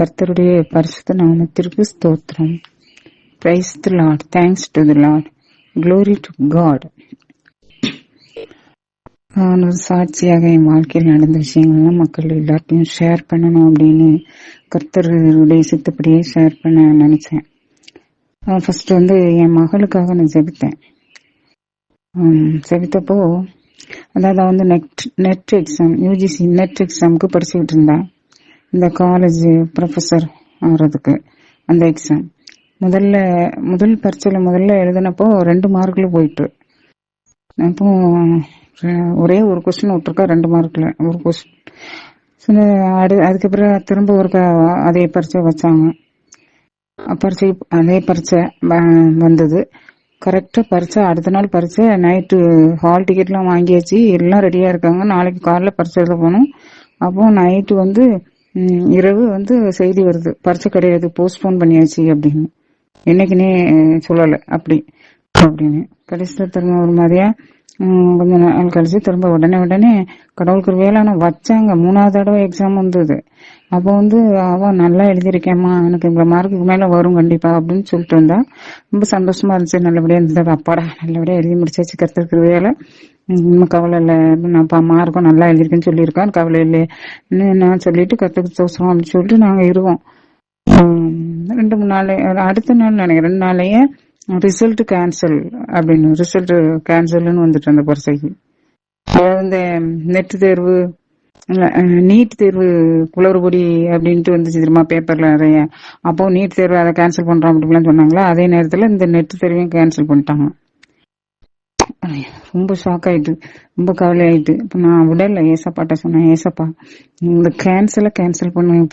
கர்த்தருடைய பரிசுத்த நாமத்திற்கு ஸ்தோத்திரம். Praise the Lord. Thanks to the Lord. Glory to God. நான் ஒரு சாட்சியாக என் வாழ்க்கையில் நடந்த விஷயங்கள்லாம் மக்கள் எல்லாத்தையும் ஷேர் பண்ணணும் அப்படின்னு கர்த்தருடைய சித்தப்படியே ஷேர் பண்ண நினைச்சேன். ஃபர்ஸ்ட் என் மகளுக்காக நான் ஜெபித்தேன். ஜெபித்தப்போ அதாவது நெட் எக்ஸாம், யூஜிசி நெட் எக்ஸாமுக்கு படிச்சுக்கிட்டு இருந்தேன். இந்த காலேஜ் ப்ரொஃபஸர் ஆகிறதுக்கு அந்த எக்ஸாம் முதல் பரீட்சையில் எழுதினப்போ 2 மார்க்கில் போயிட்டு, அப்போ ஒரே ஒரு கொஸ்டின் விட்டுருக்கா, 2 மார்க்கில் ஒரு கொஸ்டின். அதுக்கப்புறம் திரும்ப ஒரு அதே பரீட்சை வச்சாங்க. அதே பரீட்சை வந்தது. கரெக்டாக பரீட்சை அடுத்த நாள் பரீட்சை நைட்டு ஹால் டிக்கெட்லாம் வாங்கியாச்சு, எல்லாம் ரெடியாக இருக்காங்க. நாளைக்கு காலைல பரீட்சை எழுத போகணும். அப்போ நைட்டு இரவு செய்தி வருது, பரீட்சை கிடையாது, போஸ்ட்போன் பண்ணியாச்சு அப்படின்னு. என்னைக்குன்னே சொல்லலை அப்படின்னு. கடைசியில் திரும்ப ஒரு மாதிரியா கொஞ்ச நாள் கழிச்சு திரும்ப உடனே கடவுளுக்கு வேலை வச்சாங்க. 3வது தடவை எக்ஸாம் வந்தது. அப்போ அவன் நல்லா எழுதியிருக்கேம்மா, எனக்கு இந்த மார்க்குக்கு மேல வரும் கண்டிப்பா அப்படின்னு சொல்லிட்டு இருந்தா. ரொம்ப சந்தோஷமா இருந்துச்சு. நல்லபடியா இருந்தது. அப்பாடா நல்லபடியா எழுதி முடிச்சாச்சு, கருத்துருக்கு வேலை, இன்னும் கவலை இல்லை, நான் மார்க்கும் நல்லா எழுதிருக்கேன்னு சொல்லியிருக்கான், கவலை இல்லைன்னு நான் சொல்லிட்டு கருத்துக்கு தோசம் அப்படின்னு சொல்லிட்டு நாங்க இருக்கோம். 2-3 நாள் அடுத்த நாள் நினைக்கிறேன் 2 நாளையே ரிசல்ட் கேன்சல் அப்படின்னு, ரிசல்ட் கேன்சல்னு வந்துட்டு அந்த பரீட்சைக்கு. இந்த நெட் தேர்வு நீட் தேர்வு குளறுபடி அப்படின்ட்டு வந்துச்சு தெரியுமா பேப்பர்ல நிறைய. அப்போ நீட் தேர்வு அதை கேன்சல் பண்றோம் அப்படின்லாம் சொன்னாங்களா, அதே நேரத்துல இந்த நெட் தேர்வையும் கேன்சல் பண்ணிட்டாங்க. ரொம்ப ஷாக் ஆயிட்டு, ரொம்ப கவலை ஆயிட்டு. இப்போ நான் விடல, ஏசப்பாட்ட சொன்னேன், ஏசப்பா இந்த கேன்சல்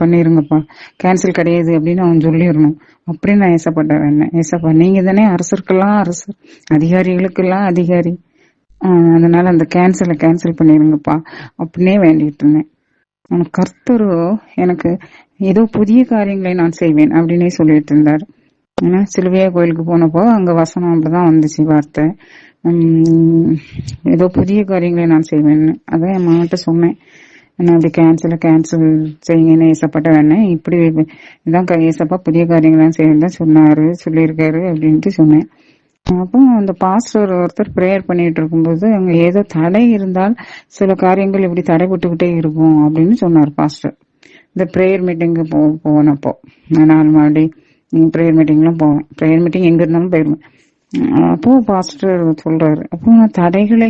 பண்ணிருங்கப்பா, கேன்சல் கிடையாது அப்படின்னு அவன் சொல்லிடணும் அப்படின்னு நான் ஏசப்பாட்ட வேணேன். ஏசப்பா நீங்க தானே அரசருக்கெல்லாம் அரசர், அதிகாரிகளுக்கெல்லாம் அதிகாரி, அதனால அந்த கேன்சல் பண்ணிருங்கப்பா அப்படின்னே வேண்டிட்டு இருந்தேன். அவனுக்கு கர்த்தரோ எனக்கு ஏதோ புதிய காரியங்களை நான் செய்வேன் அப்படின்னே சொல்லிட்டு இருந்தாரு. ஏன்னா சிலுவையா கோயிலுக்கு போனப்போ அங்க வசனம் அப்படிதான் வந்துச்சு, வார்த்தை, ஏதோ புதிய காரியங்களை நான் செய்வேன்னு. அதான் என் மாட்ட சொன்னேன், நான் அப்படி கேன்சல் செய்யுங்கன்னு ஏசப்பட்ட வேணேன், இப்படி இதான் ஏசப்பா புதிய காரியங்கள்லாம் செய்யணும் சொல்லியிருக்காரு அப்படின்ட்டு சொன்னேன். அப்போ அந்த பாஸ்டர் ஒருத்தர் ப்ரேயர் பண்ணிட்டு இருக்கும்போது அங்க ஏதோ தடை இருந்தால் சில காரியங்கள் இப்படி தடைபட்டுக்கிட்டே இருக்கும் அப்படின்னு சொன்னார் பாஸ்டர். இந்த ப்ரேயர் மீட்டிங்கு போனப்போ 4 மாடி ப்ரேயர் மீட்டிங்லாம் போவேன். ப்ரேயர் மீட்டிங் எங்க இருந்தாலும் போயிருவேன். அப்போ பாஸ்டர் சொல்றாரு, அப்போ தடைகளை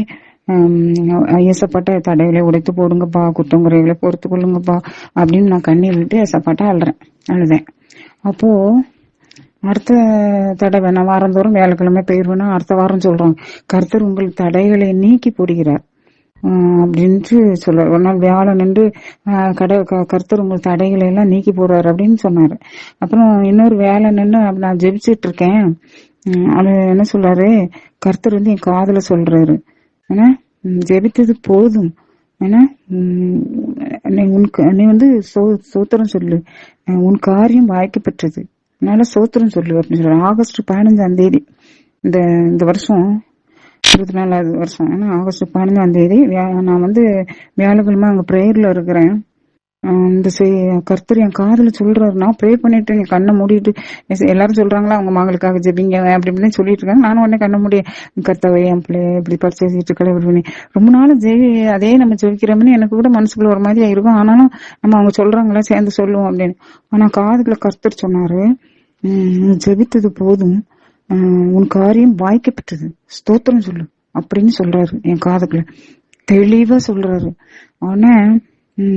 ஏசப்பட்ட தடைகளை உடைத்து போடுங்கப்பா, குற்றம் குறைகளை பொறுத்து கொள்ளுங்கப்பா அப்படின்னு நான் கண்ணீர் விட்டு ஏசப்பட்ட அழுதேன். அப்போ அடுத்த தடவை நான் வாரந்தோறும் வியாழக்கிழமை போயிருவேன்னா அடுத்த வாரம் சொல்றாங்க, கர்த்தர் உங்கள் தடைகளை நீக்கி போடுகிறார் அப்படின்ட்டு சொல்ற. ஒரு நாள் வியாழன் நின்று கர்த்தர் உங்கள் தடைகளை எல்லாம் நீக்கி போடுறாரு அப்படின்னு சொன்னாரு. அப்புறம் இன்னொரு வேலை நின்று நான் ஜெபிச்சுட்டு இருக்கேன். அது என்ன சொல்றாரு, கர்த்தர் என் காதுல சொல்றாரு, ஏன்னா ஜெபித்தது போதும், ஏன்னா நீ சோத்திரம் சொல்லு, உன் காரியம் வாய்க்கப்பட்டது, அதனால சோத்திரம் சொல்லு அப்படின்னு சொல்றாரு. ஆகஸ்ட் 15ஆம் தேதி இந்த வருஷம் 24வது வருஷம், ஏன்னா ஆகஸ்ட் 15ஆம் தேதி நான் வியாழக்கிழமை அங்க பிரேயர்ல இருக்கிறேன். இந்த கர்த்தர் என் காதுல சொல்றாரு, நான் ப்ரே பண்ணிட்டு நீ கண்ணை மூடிட்டு, எல்லாரும் சொல்றாங்களா அவங்க மகளுக்காக ஜெபிங்க அப்படி இப்படின்னு சொல்லிட்டு இருக்காங்க. நானும் உடனே கண்ணை மூடி, கர்த்தாவே என் பிள்ளைய இப்படி பரிசேசிட்டு இருக்கல, ரொம்ப நாள் அதே நம்ம ஜெபிக்கிறோம்னு எனக்கு கூட மனசுக்குள்ள ஒரு மாதிரி இருக்கும். ஆனாலும் நம்ம அவங்க சொல்றாங்களா சேர்ந்து சொல்லுவோம் அப்படின்னு. ஆனா காதுல கர்த்தர் சொன்னாரு, ஜெபித்தது போதும், உன் காரியம் வாய்க்கப்பட்டது, ஸ்தோத்திரம் சொல்லு அப்படின்னு சொல்றாரு. என் காதுக்குள்ள தெளிவா சொல்றாரு. ஆனா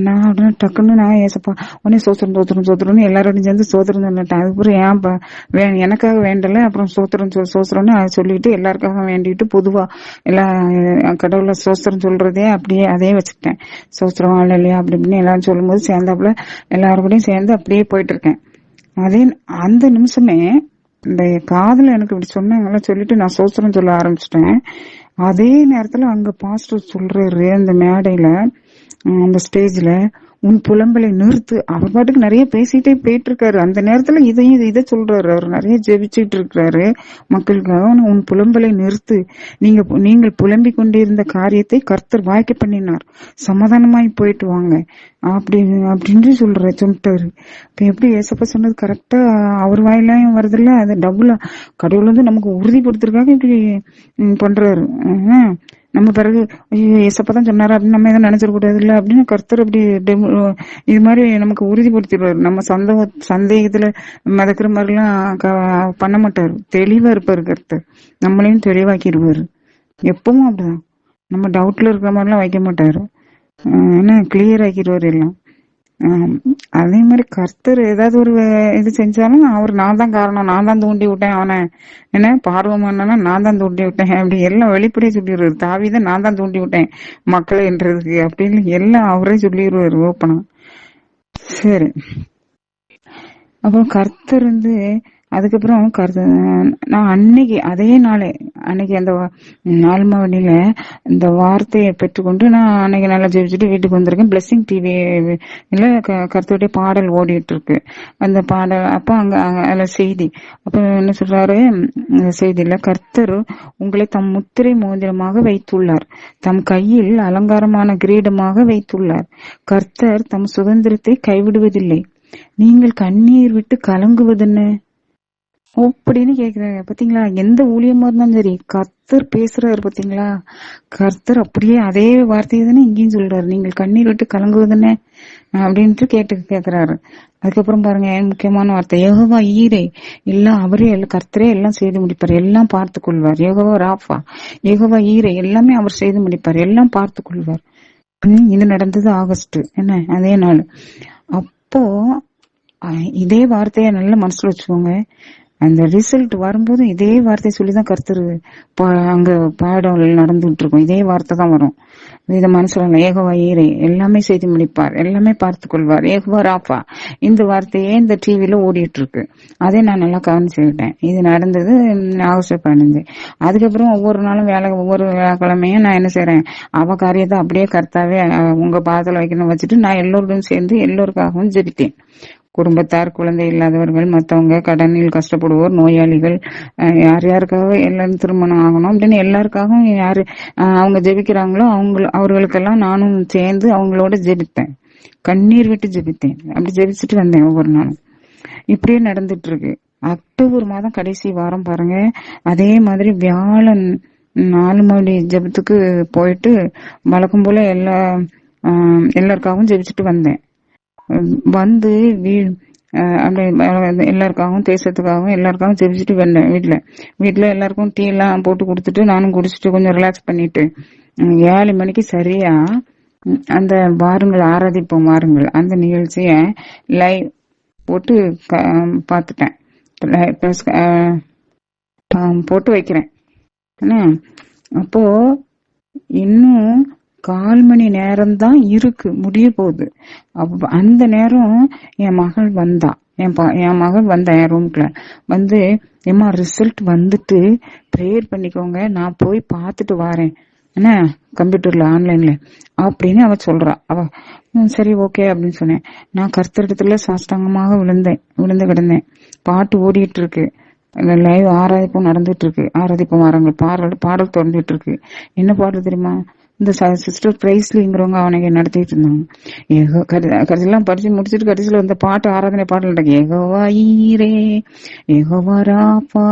நான் டக்குன்னு நான் ஏசப்பா உடனே சோத்திரம்னு எல்லாரோடையும் சேர்ந்து சோத்திரம் சொல்லிட்டேன். அதுக்கப்புறம் எனக்காக வேண்டல, அப்புறம் சோத்திரம்னு அதை சொல்லிட்டு எல்லாருக்காக வேண்டிட்டு பொதுவா எல்லா கடவுள சோத்திரம் சொல்றதே அப்படியே அதே வச்சுக்கிட்டேன். சோத்திரம் ஆள் இல்லையா அப்படி இப்படின்னு எல்லாரும் சொல்லும் போது சேர்ந்தாப்புல எல்லாரும் கூடயும் சேர்ந்து அப்படியே போயிட்டு இருக்கேன். அதே அந்த நிமிஷமே இந்த காதுல எனக்கு இப்படி சொன்னாங்கல்ல சொல்லிட்டு நான் சோத்திரம் சொல்ல ஆரம்பிச்சிட்டேன். அதே நேரத்துல அங்க பாஸ்டர் சொல்றாரு, அந்த மேடையில அந்த ஸ்டேஜ்ல, உன் புலம்பலை நிறுத்து. அவர் பாட்டுக்கு நிறைய பேசிட்டே போயிட்டு இருக்காரு. அந்த நேரத்துல இதை சொல்றாரு. அவர் நிறைய ஜெபிச்சுட்டு இருக்கிறாரு மக்களுக்காக. உன் புலம்பலை நிறுத்து. நீங்கள் புலம்பிக் கொண்டிருந்த காரியத்தை கர்த்தர் வாய்க்க பண்ணினார். சமாதானமாய் போயிட்டு வாங்க அப்படின்னு சொல்லிட்டாரு. இப்ப எப்படி ஏசப்பா சொன்னது கரெக்டா அவர் வாயிலாம் வருதுல்ல, அது டபுளா கடவுள் வந்து நமக்கு உறுதிப்படுத்துறதுக்காக இப்படி பண்றாரு. நம்ம பிறகு ஏசப்பதான் சொன்னாரு அப்படின்னு நம்ம எதுவும் நினைச்சிடக்கூடாது இல்ல அப்படின்னு கர்த்தர் அப்படி இது மாதிரி நமக்கு உறுதிப்படுத்திடுவாரு. நம்ம சந்தேகத்துல மிதக்கிற மாதிரிலாம் பண்ண மாட்டாரு. தெளிவா இருப்பாரு கர்த்தர். நம்மளையும் தெளிவாக்கிடுவாரு. எப்பவும் அப்படிதான். நம்ம டவுட்ல இருக்கிற மாதிரிலாம் வைக்க மாட்டாரு. ஏன்னா கிளியர் ஆக்கிடுவாரு எல்லாம். அதே மாதிரி கர்த்தர் ஏதாவது ஒரு இது செஞ்சாலும் அவர் நான் தான் காரணம், நான் தான் தூண்டி விட்டேன் அவனை, என்ன பார்வமானா நான் தான் தூண்டி விட்டேன் அப்படி எல்லாம் வெளிப்படையா சொல்லிடுவாரு. தாவிதான் நான் தான் தூண்டி விட்டேன் மக்களை என்றதுக்கு அப்படின்னு எல்லாம் அவரே சொல்லிடுவாரு ஓப்பனா. சரி, அப்புறம் கர்த்தர் வந்து அதுக்கப்புறம் நான் அன்னைக்கு அதே நாளே அன்னைக்கு அந்த நாலுமாவடியில இந்த வார்த்தையை பெற்றுக்கொண்டு நான் அன்னைக்கு நல்லா ஜெயிச்சுட்டு வீட்டுக்கு வந்திருக்கேன். பிளெஸிங் டிவில கர்த்தருடைய பாடல் ஓடிட்டு இருக்கு. அந்த பாடல் அப்ப அங்க அதுல செய்தி அப்ப என்ன சொல்றாரு செய்தியில, கர்த்தர் உங்களை தம் முத்திரை மோதிரமாக வைத்துள்ளார், தம் கையில் அலங்காரமான கிரீடமாக வைத்துள்ளார். கர்த்தர் தம் சுதந்திரத்தை கைவிடுவதில்லை, நீங்கள் கண்ணீர் விட்டு கலங்குவதுன்னு அப்படின்னு கேக்குறாங்க. பாத்தீங்களா, எந்த ஊழியமா இருந்தாலும் சரி கர்த்தர் பேசுறாரு. பாத்தீங்களா, கர்த்தர் அப்படியே அதே வார்த்தையை தானே இங்கேயும் சொல்றாரு, நீங்கள் கண்ணீர் விட்டு கலங்குவதுன்னு அப்படின்ட்டு கேக்குறாரு. அதுக்கப்புறம் பாருங்க முக்கியமான வார்த்தை, யெகோவா ஈரே, எல்லாம் அவரே கர்த்தரே எல்லாம் செய்து முடிப்பார், எல்லாம் பார்த்து கொள்வார். யெகோவா ராஃபா, யெகோவா ஈரே, எல்லாமே அவர் செய்து முடிப்பார், எல்லாம் பார்த்து கொள்வார். இது நடந்தது ஆகஸ்ட் என்ன அதே நாள். அப்போ இதே வார்த்தைய நல்ல மனசுல வச்சுக்கோங்க. அந்த ரிசல்ட் வரும்போது இதே வார்த்தை சொல்லிதான் கர்த்தர் அங்க பாடம் நடந்துட்டு இருக்கும். இதே வார்த்தை தான் வரும். இத மனசுல யெகோவா ஈரே, எல்லாமே செய்து முடிப்பார், எல்லாமே பார்த்து கொள்வார். யெகோவா ராஃபா, இந்த வார்த்தையே இந்த டிவில ஓடிட்டு இருக்கு. அதே நான் நல்லா கவனிச்சுக்கிட்டேன். இது நடந்தது ஆகஸ்ட் 15. அதுக்கப்புறம் ஒவ்வொரு நாளும் ஒவ்வொரு வியாழக்கிழமையும் நான் என்ன செய்யறேன், அவ காரியத்தை அப்படியே கர்த்தாவே உங்க பாதத்துல வைக்கணும் வச்சுட்டு நான் எல்லோருடன் சேர்ந்து எல்லோருக்காகவும் ஜெபித்தேன். குடும்பத்தார், குழந்தை இல்லாதவர்கள், மத்தவங்க, கடனில் கஷ்டப்படுவோர், நோயாளிகள், யார் யாருக்காக எல்லாரும் திருமணம் ஆகணும் அப்படின்னு எல்லாருக்காகவும் யாரு அவங்க ஜெபிக்கிறாங்களோ அவர்களுக்கெல்லாம் நானும் சேர்ந்து அவங்களோட ஜெபித்தேன். கண்ணீர் விட்டு ஜெபித்தேன். அப்படி ஜெபிச்சுட்டு வந்தேன் ஒவ்வொரு நாளும். இப்படியே நடந்துட்டு இருக்கு. அக்டோபர் மாதம் கடைசி வாரம் பாருங்க, அதே மாதிரி வியாழன் 4 மணி ஜெபத்துக்கு போயிட்டு வழக்கம் போல எல்லாருக்காகவும் ஜெபிச்சுட்டு வந்தேன். வந்து எல்லாருக்காகவும் தேசத்துக்காகவும் எல்லாருக்காகவும் ஜெபிச்சுட்டு வந்தேன். வீட்டுல எல்லாருக்கும் டீ எல்லாம் போட்டு கொடுத்துட்டு நானும் குடிச்சிட்டு கொஞ்சம் ரிலாக்ஸ் பண்ணிட்டு 7 மணிக்கு சரியா அந்த வாருங்கள் ஆராதிப்போம் வாருங்கள் அந்த நிகழ்ச்சிய லைவ் போட்டு பாத்துட்டேன். போட்டு வைக்கிறேன். அப்போ இன்னும் 1/4 மணி நேரம் தான் இருக்கு, முடிய போகுது. அந்த நேரம் என் மகள் வந்தா, என் மகள் வந்தா என் ரூம்குள்ள வந்து, ஏமா ரிசல்ட் வந்துட்டு ப்ரேயர் பண்ணிக்கோங்க, நான் போய் பார்த்துட்டு வரேன் என்ன கம்ப்யூட்டர்ல ஆன்லைன்ல அப்படின்னு அவ சொல்றா. அவ சரி ஓகே அப்படின்னு சொன்னேன். நான் கர்த்தரிடத்துல சாஷ்டாங்கமாக விழுந்து கிடந்தேன். பாட்டு ஓடிட்டு இருக்கு, லைவ் ஆராதிப்பும் நடந்துட்டு இருக்கு. ஆராதிப்பும் வாரங்கள் பாடல் தொடர்ந்துட்டு இருக்கு. என்ன பாடல் தெரியுமா, இந்த சிஸ்டர் பிரைஸ்லிங்கிறவங்க அவனுக்கு நடத்திட்டு இருந்தாங்க. கடைசியெல்லாம் படிச்சு முடிச்சுட்டு கடைசியில இந்த பாட்டு ஆராதனை பாடல் யெகோவா ஈரே, யெகோவா ராஃபா,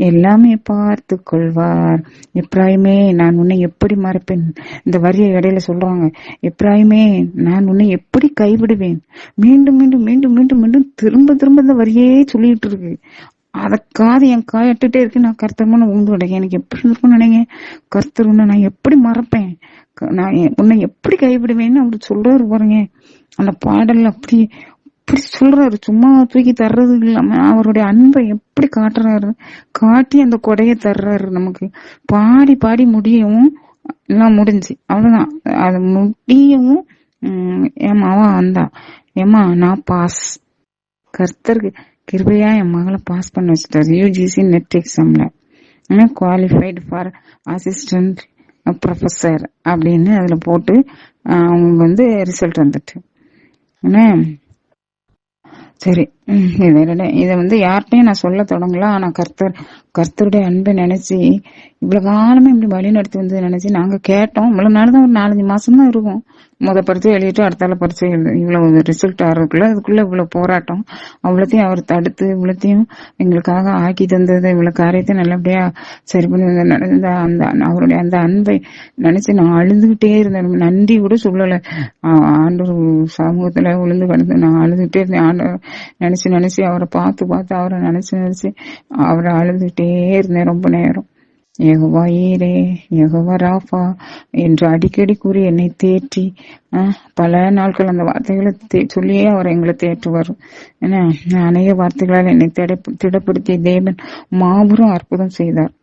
எல்லாமே பார்த்து கொள்வார். எப்ராயிமே, நான் உன்னை எப்படி மறப்பேன். இந்த வரியை இடையில சொல்றாங்க, எப்ராயிமே நான் உன்னை எப்படி கைவிடுவேன். மீண்டும் மீண்டும் மீண்டும் மீண்டும் மீண்டும் திரும்ப திரும்ப இந்த வரியே சொல்லிட்டு இருக்கு. அதற்காது என் காயட்டுட்டே இருக்கு. நான் கர்த்தர்மான உண்டு கிடைக்க எனக்கு எப்படி இருக்கும்னு நினைங்க. கர்த்தர் உன்னை நான் எப்படி மறப்பேன், நான் உன்னை எப்படி கைவிடுவேன்னு அவரு சொல்றாரு பாருங்க. அந்த பாடல்ல அப்படி இப்படி சொல்றாரு. சும்மா தூக்கி தர்றது இல்லாம அவருடைய அன்பை எப்படி காட்டுறாரு, காட்டி அந்த கொடைய தர்றாரு நமக்கு. பாடி பாடி முடியவும் எல்லாம் முடிஞ்சு அவ்வளவுதான். அது முடியவும் ஏமாவா வந்தா, ஏமா நான் பாஸ், கர்த்தருக்கு கிருபையா என் மகளை பாஸ் பண்ண வச்சுட்டாரு. யூஜிசி நெட் எக்ஸாம்ல குவாலிஃபைடு ஃபார் அசிஸ்டன்ட் ப்ரொஃபஸர் அப்படின்னு அதுல போட்டு அவங்க வந்து ரிசல்ட் வந்துட்டு என்ன சரி. இதை வந்து யார்கிட்டயும் நான் சொல்ல தொடங்கல. ஆனா கர்த்தருடைய அன்பை நினைச்சு இவ்வளவு காலமே இப்படி வழி நடத்தி வந்து நினைச்சு நாங்க கேட்டோம். இவ்வளவு நாள் தான், ஒரு 4-5 மாசம் தான் இருக்கும். பரீட்சை எழுதிட்டு அடுத்தால பரீட்சை எழுது இவ்வளவு ரிசல்ட் ஆறதுக்குள்ள அதுக்குள்ள இவ்வளவு போராட்டம். அவ்வளோத்தையும் அவர் தடுத்து இவ்வளத்தையும் எங்களுக்காக ஆக்கி தந்தது, இவ்வளவு காரியத்தை நல்லபடியா சரி பண்ணி நடந்த அந்த அவருடைய அந்த அன்பை நினைச்சு நான் அழுதுகிட்டே இருந்தேன். நன்றி கூட சொல்லல. ஆண்டவர் சமூகத்துல விழுந்து கிடந்து நான் அழுதுகிட்டே இருந்தேன். ஆண்டவர் நினைச்சு நினைச்சு அவரை பார்த்து பார்த்து அவரை நினைச்சு நினைச்சு அவரை அழுதுகிட்டே இருந்தேன் ரொம்ப நேரம். யெகோவா ஈரே, யெகோவா ராஃபா என்று அடிக்கடி கூறி என்னை தேற்றி பல நாட்கள் அந்த வார்த்தைகளை சொல்லியே அவர் எங்களை தேற்றுவார். ஏன்னா அநேக வார்த்தைகளால் என்னை திடப்படுத்திய தேவன் மாபெரும் அற்புதம் செய்தார்.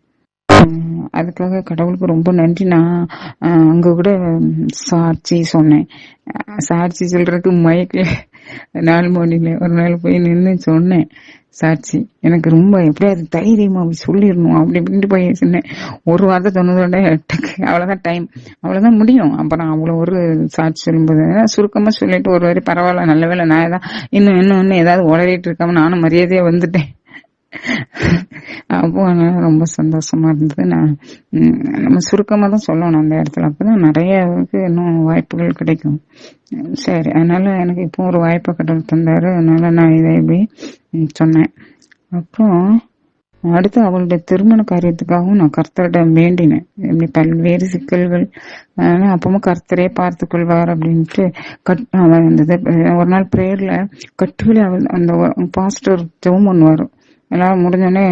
அதுக்காக கடவுளுக்கு ரொம்ப நன்றி. நான் அங்க கூட சாட்சி சொன்னேன். சாட்சி சொல்றதுக்கு மயக்கல 4 மணில ஒரு நாள் போய் நின்று சொன்னேன் சாட்சி. எனக்கு ரொம்ப எப்படியாவது தைரியமா சொல்லிடணும் அப்படி இப்படின்ட்டு போய் சொன்னேன். ஒரு வார்த்தை சொன்னதோட அவ்வளவுதான் டைம், அவ்வளவுதான் முடியும். அப்ப நான் அவ்வளவு ஒரு சாட்சி சொல்லும்போது சுருக்கமா சொல்லிட்டு ஒரு வரி பரவாயில்ல நல்ல வேலை நான் ஏதாவது இன்னும் ஏதாவது உளறிட்டு இருக்காம நானும் மரியாதையா வந்துட்டேன். அப்போ ரொம்ப சந்தோஷமா இருந்தது. நம்ம சுருக்கமா தான் சொல்லணும் அந்த இடத்துல, அப்பதான் நிறைய இன்னும் வாய்ப்புகள் கிடைக்கும். சரி, அதனால எனக்கு இப்போ ஒரு வாய்ப்பை கடவுள் தந்தாரு. அதனால நான் இதை இப்படி சொன்னேன். அப்புறம் அடுத்து அவளுடைய திருமண காரியத்துக்காகவும் நான் கர்த்தரிடம் வேண்டினேன். இப்படி பல்வேறு சிக்கல்கள், அப்பவும் கர்த்தரே பார்த்து கொள்வார் அப்படின்ட்டு இருந்தது. ஒரு நாள் பிரேயர்ல கட்டுகளை அந்த பாஸ்டர் ஜெபம் பண்ணுவாரு. எல்லாம் முடிஞ்சோடனே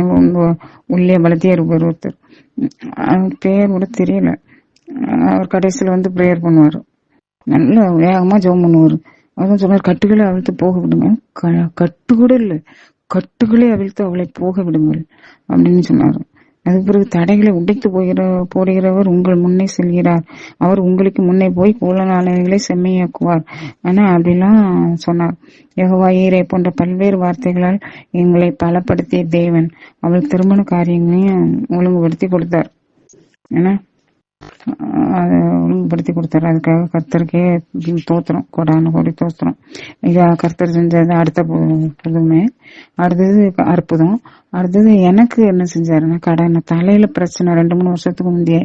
உள்ளே வளர்த்தியா இருப்பார் ஒருத்தர், பேர் கூட தெரியல. அவர் கடைசியில வந்து பிரேயர் பண்ணுவாரு, நல்ல வேகமா ஜெபம் பண்ணுவாரு. அவதான் சொன்னார், கட்டுகளை அவிழ்த்து போக விடுங்க. கட்டு கூட இல்லை, கட்டுகளே அவிழ்த்து அவளை போக விடுங்கள் அப்படின்னு சொன்னாரு. அதுக்கு பிறகு தடைகளை உடைத்து போடுகிறவர் உங்கள் முன்னே செல்கிறார், அவர் உங்களுக்கு முன்னே போய் கோலநாளைகளை செம்மையாக்குவார் அப்படிலாம் சொன்னார். யெகோவா ஈரே போன்ற பல்வேறு வார்த்தைகளால் எங்களை பலப்படுத்திய தேவன் அவள் திருமண காரியங்களையும் ஒழுங்குபடுத்தி கொடுத்தார். ஏன்னா அதை ஒழுங்குபடுத்தி கொடுத்தாரு. அதுக்காக கர்த்தருக்கே தோத்திரம், கோடான கோடி தோத்திரம். இதை கர்த்தர் செஞ்சது அடுத்த புதுமை. அடுத்தது அற்புதம். அடுத்தது எனக்கு என்ன செஞ்சாருன்னா, கடன் தலையில பிரச்சனை 2-3 வருஷத்துக்கு முந்தையே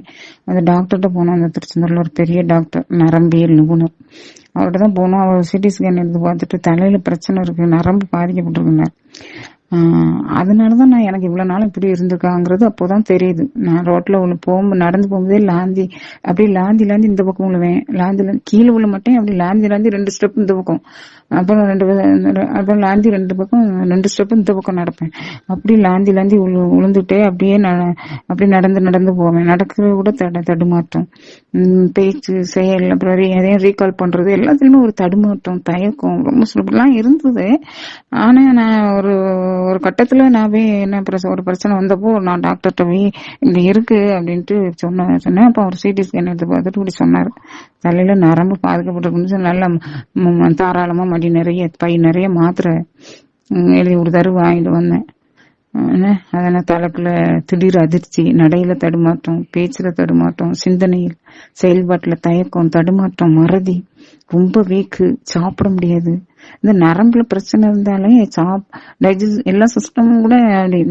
அந்த டாக்டர்கிட்ட போனோம். அந்த திருச்செந்தூர்ல ஒரு பெரிய டாக்டர், நரம்பியல் நிபுணர், அவர்கிட்ட தான் போனோம். அவர் சிடி ஸ்கேன் எடுத்து பார்த்துட்டு தலையில பிரச்சனை இருக்கு, நரம்பு பாதிக்கப்பட்டிருக்குனார். அதனாலதான் நான் எனக்கு இவ்வளவு நாள் இப்படி இருந்திருக்காங்கிறது அப்போதான் தெரியுது. நான் ரோட்ல நடந்து போகும்போதே லாந்தி, அப்படியே லாந்தி இந்த பக்கம் விழுவேன், கீழே விழ மாட்டேன், அப்படி லாந்தி 2 ஸ்டெப் இந்த பக்கம், அப்புறம் லாந்தி 2 பக்கம் 2 ஸ்டெப் இந்த பக்கம் நடப்பேன். அப்படி லாந்தி விழுந்துட்டே அப்படியே அப்படி நடந்து போவேன். நடக்கிறது கூட தடுமாற்றம், பேச்சு செயல், அப்புறம் எதையும் ரீகால் பண்றது எல்லாத்துலயுமே ஒரு தடுமாற்றம், தயக்கம், ரொம்ப சுலபெல்லாம் இருந்தது. ஆனா நான் ஒரு கட்டத்துல என்ன ஒரு பிரச்சனை வந்தப்போ நான் டாக்டர்கிட்ட போய் இப்படி இருக்கு அப்படின்ட்டு சொன்னேன். அப்ப அவர் சிடி ஸ்கேன் எடுத்து பார்த்துட்டு இப்படி சொன்னாரு, தலையில நரம்பு பாதிக்கப்பட்டிருக்குன்னு. நல்ல தாராளமா மடி நிறைய பை நிறைய மாத்திரை எழுதி கொடுத்தாரு, வாங்கிட்டு வந்தேன். அதனால தலைக்குள்ள திடீர் அதிர்ச்சி, நடையில தடுமாற்றம், பேச்சுல தடுமாற்றம், சிந்தனையில் செயல்பாட்டுல தயக்கம், தடுமாற்றம், மறதி, ரொம்ப வீக்கு, சாப்பிட முடியாது. இந்த நரம்புல பிரச்சனை இருந்தாலே எல்லா சிஸ்டமும் கூட,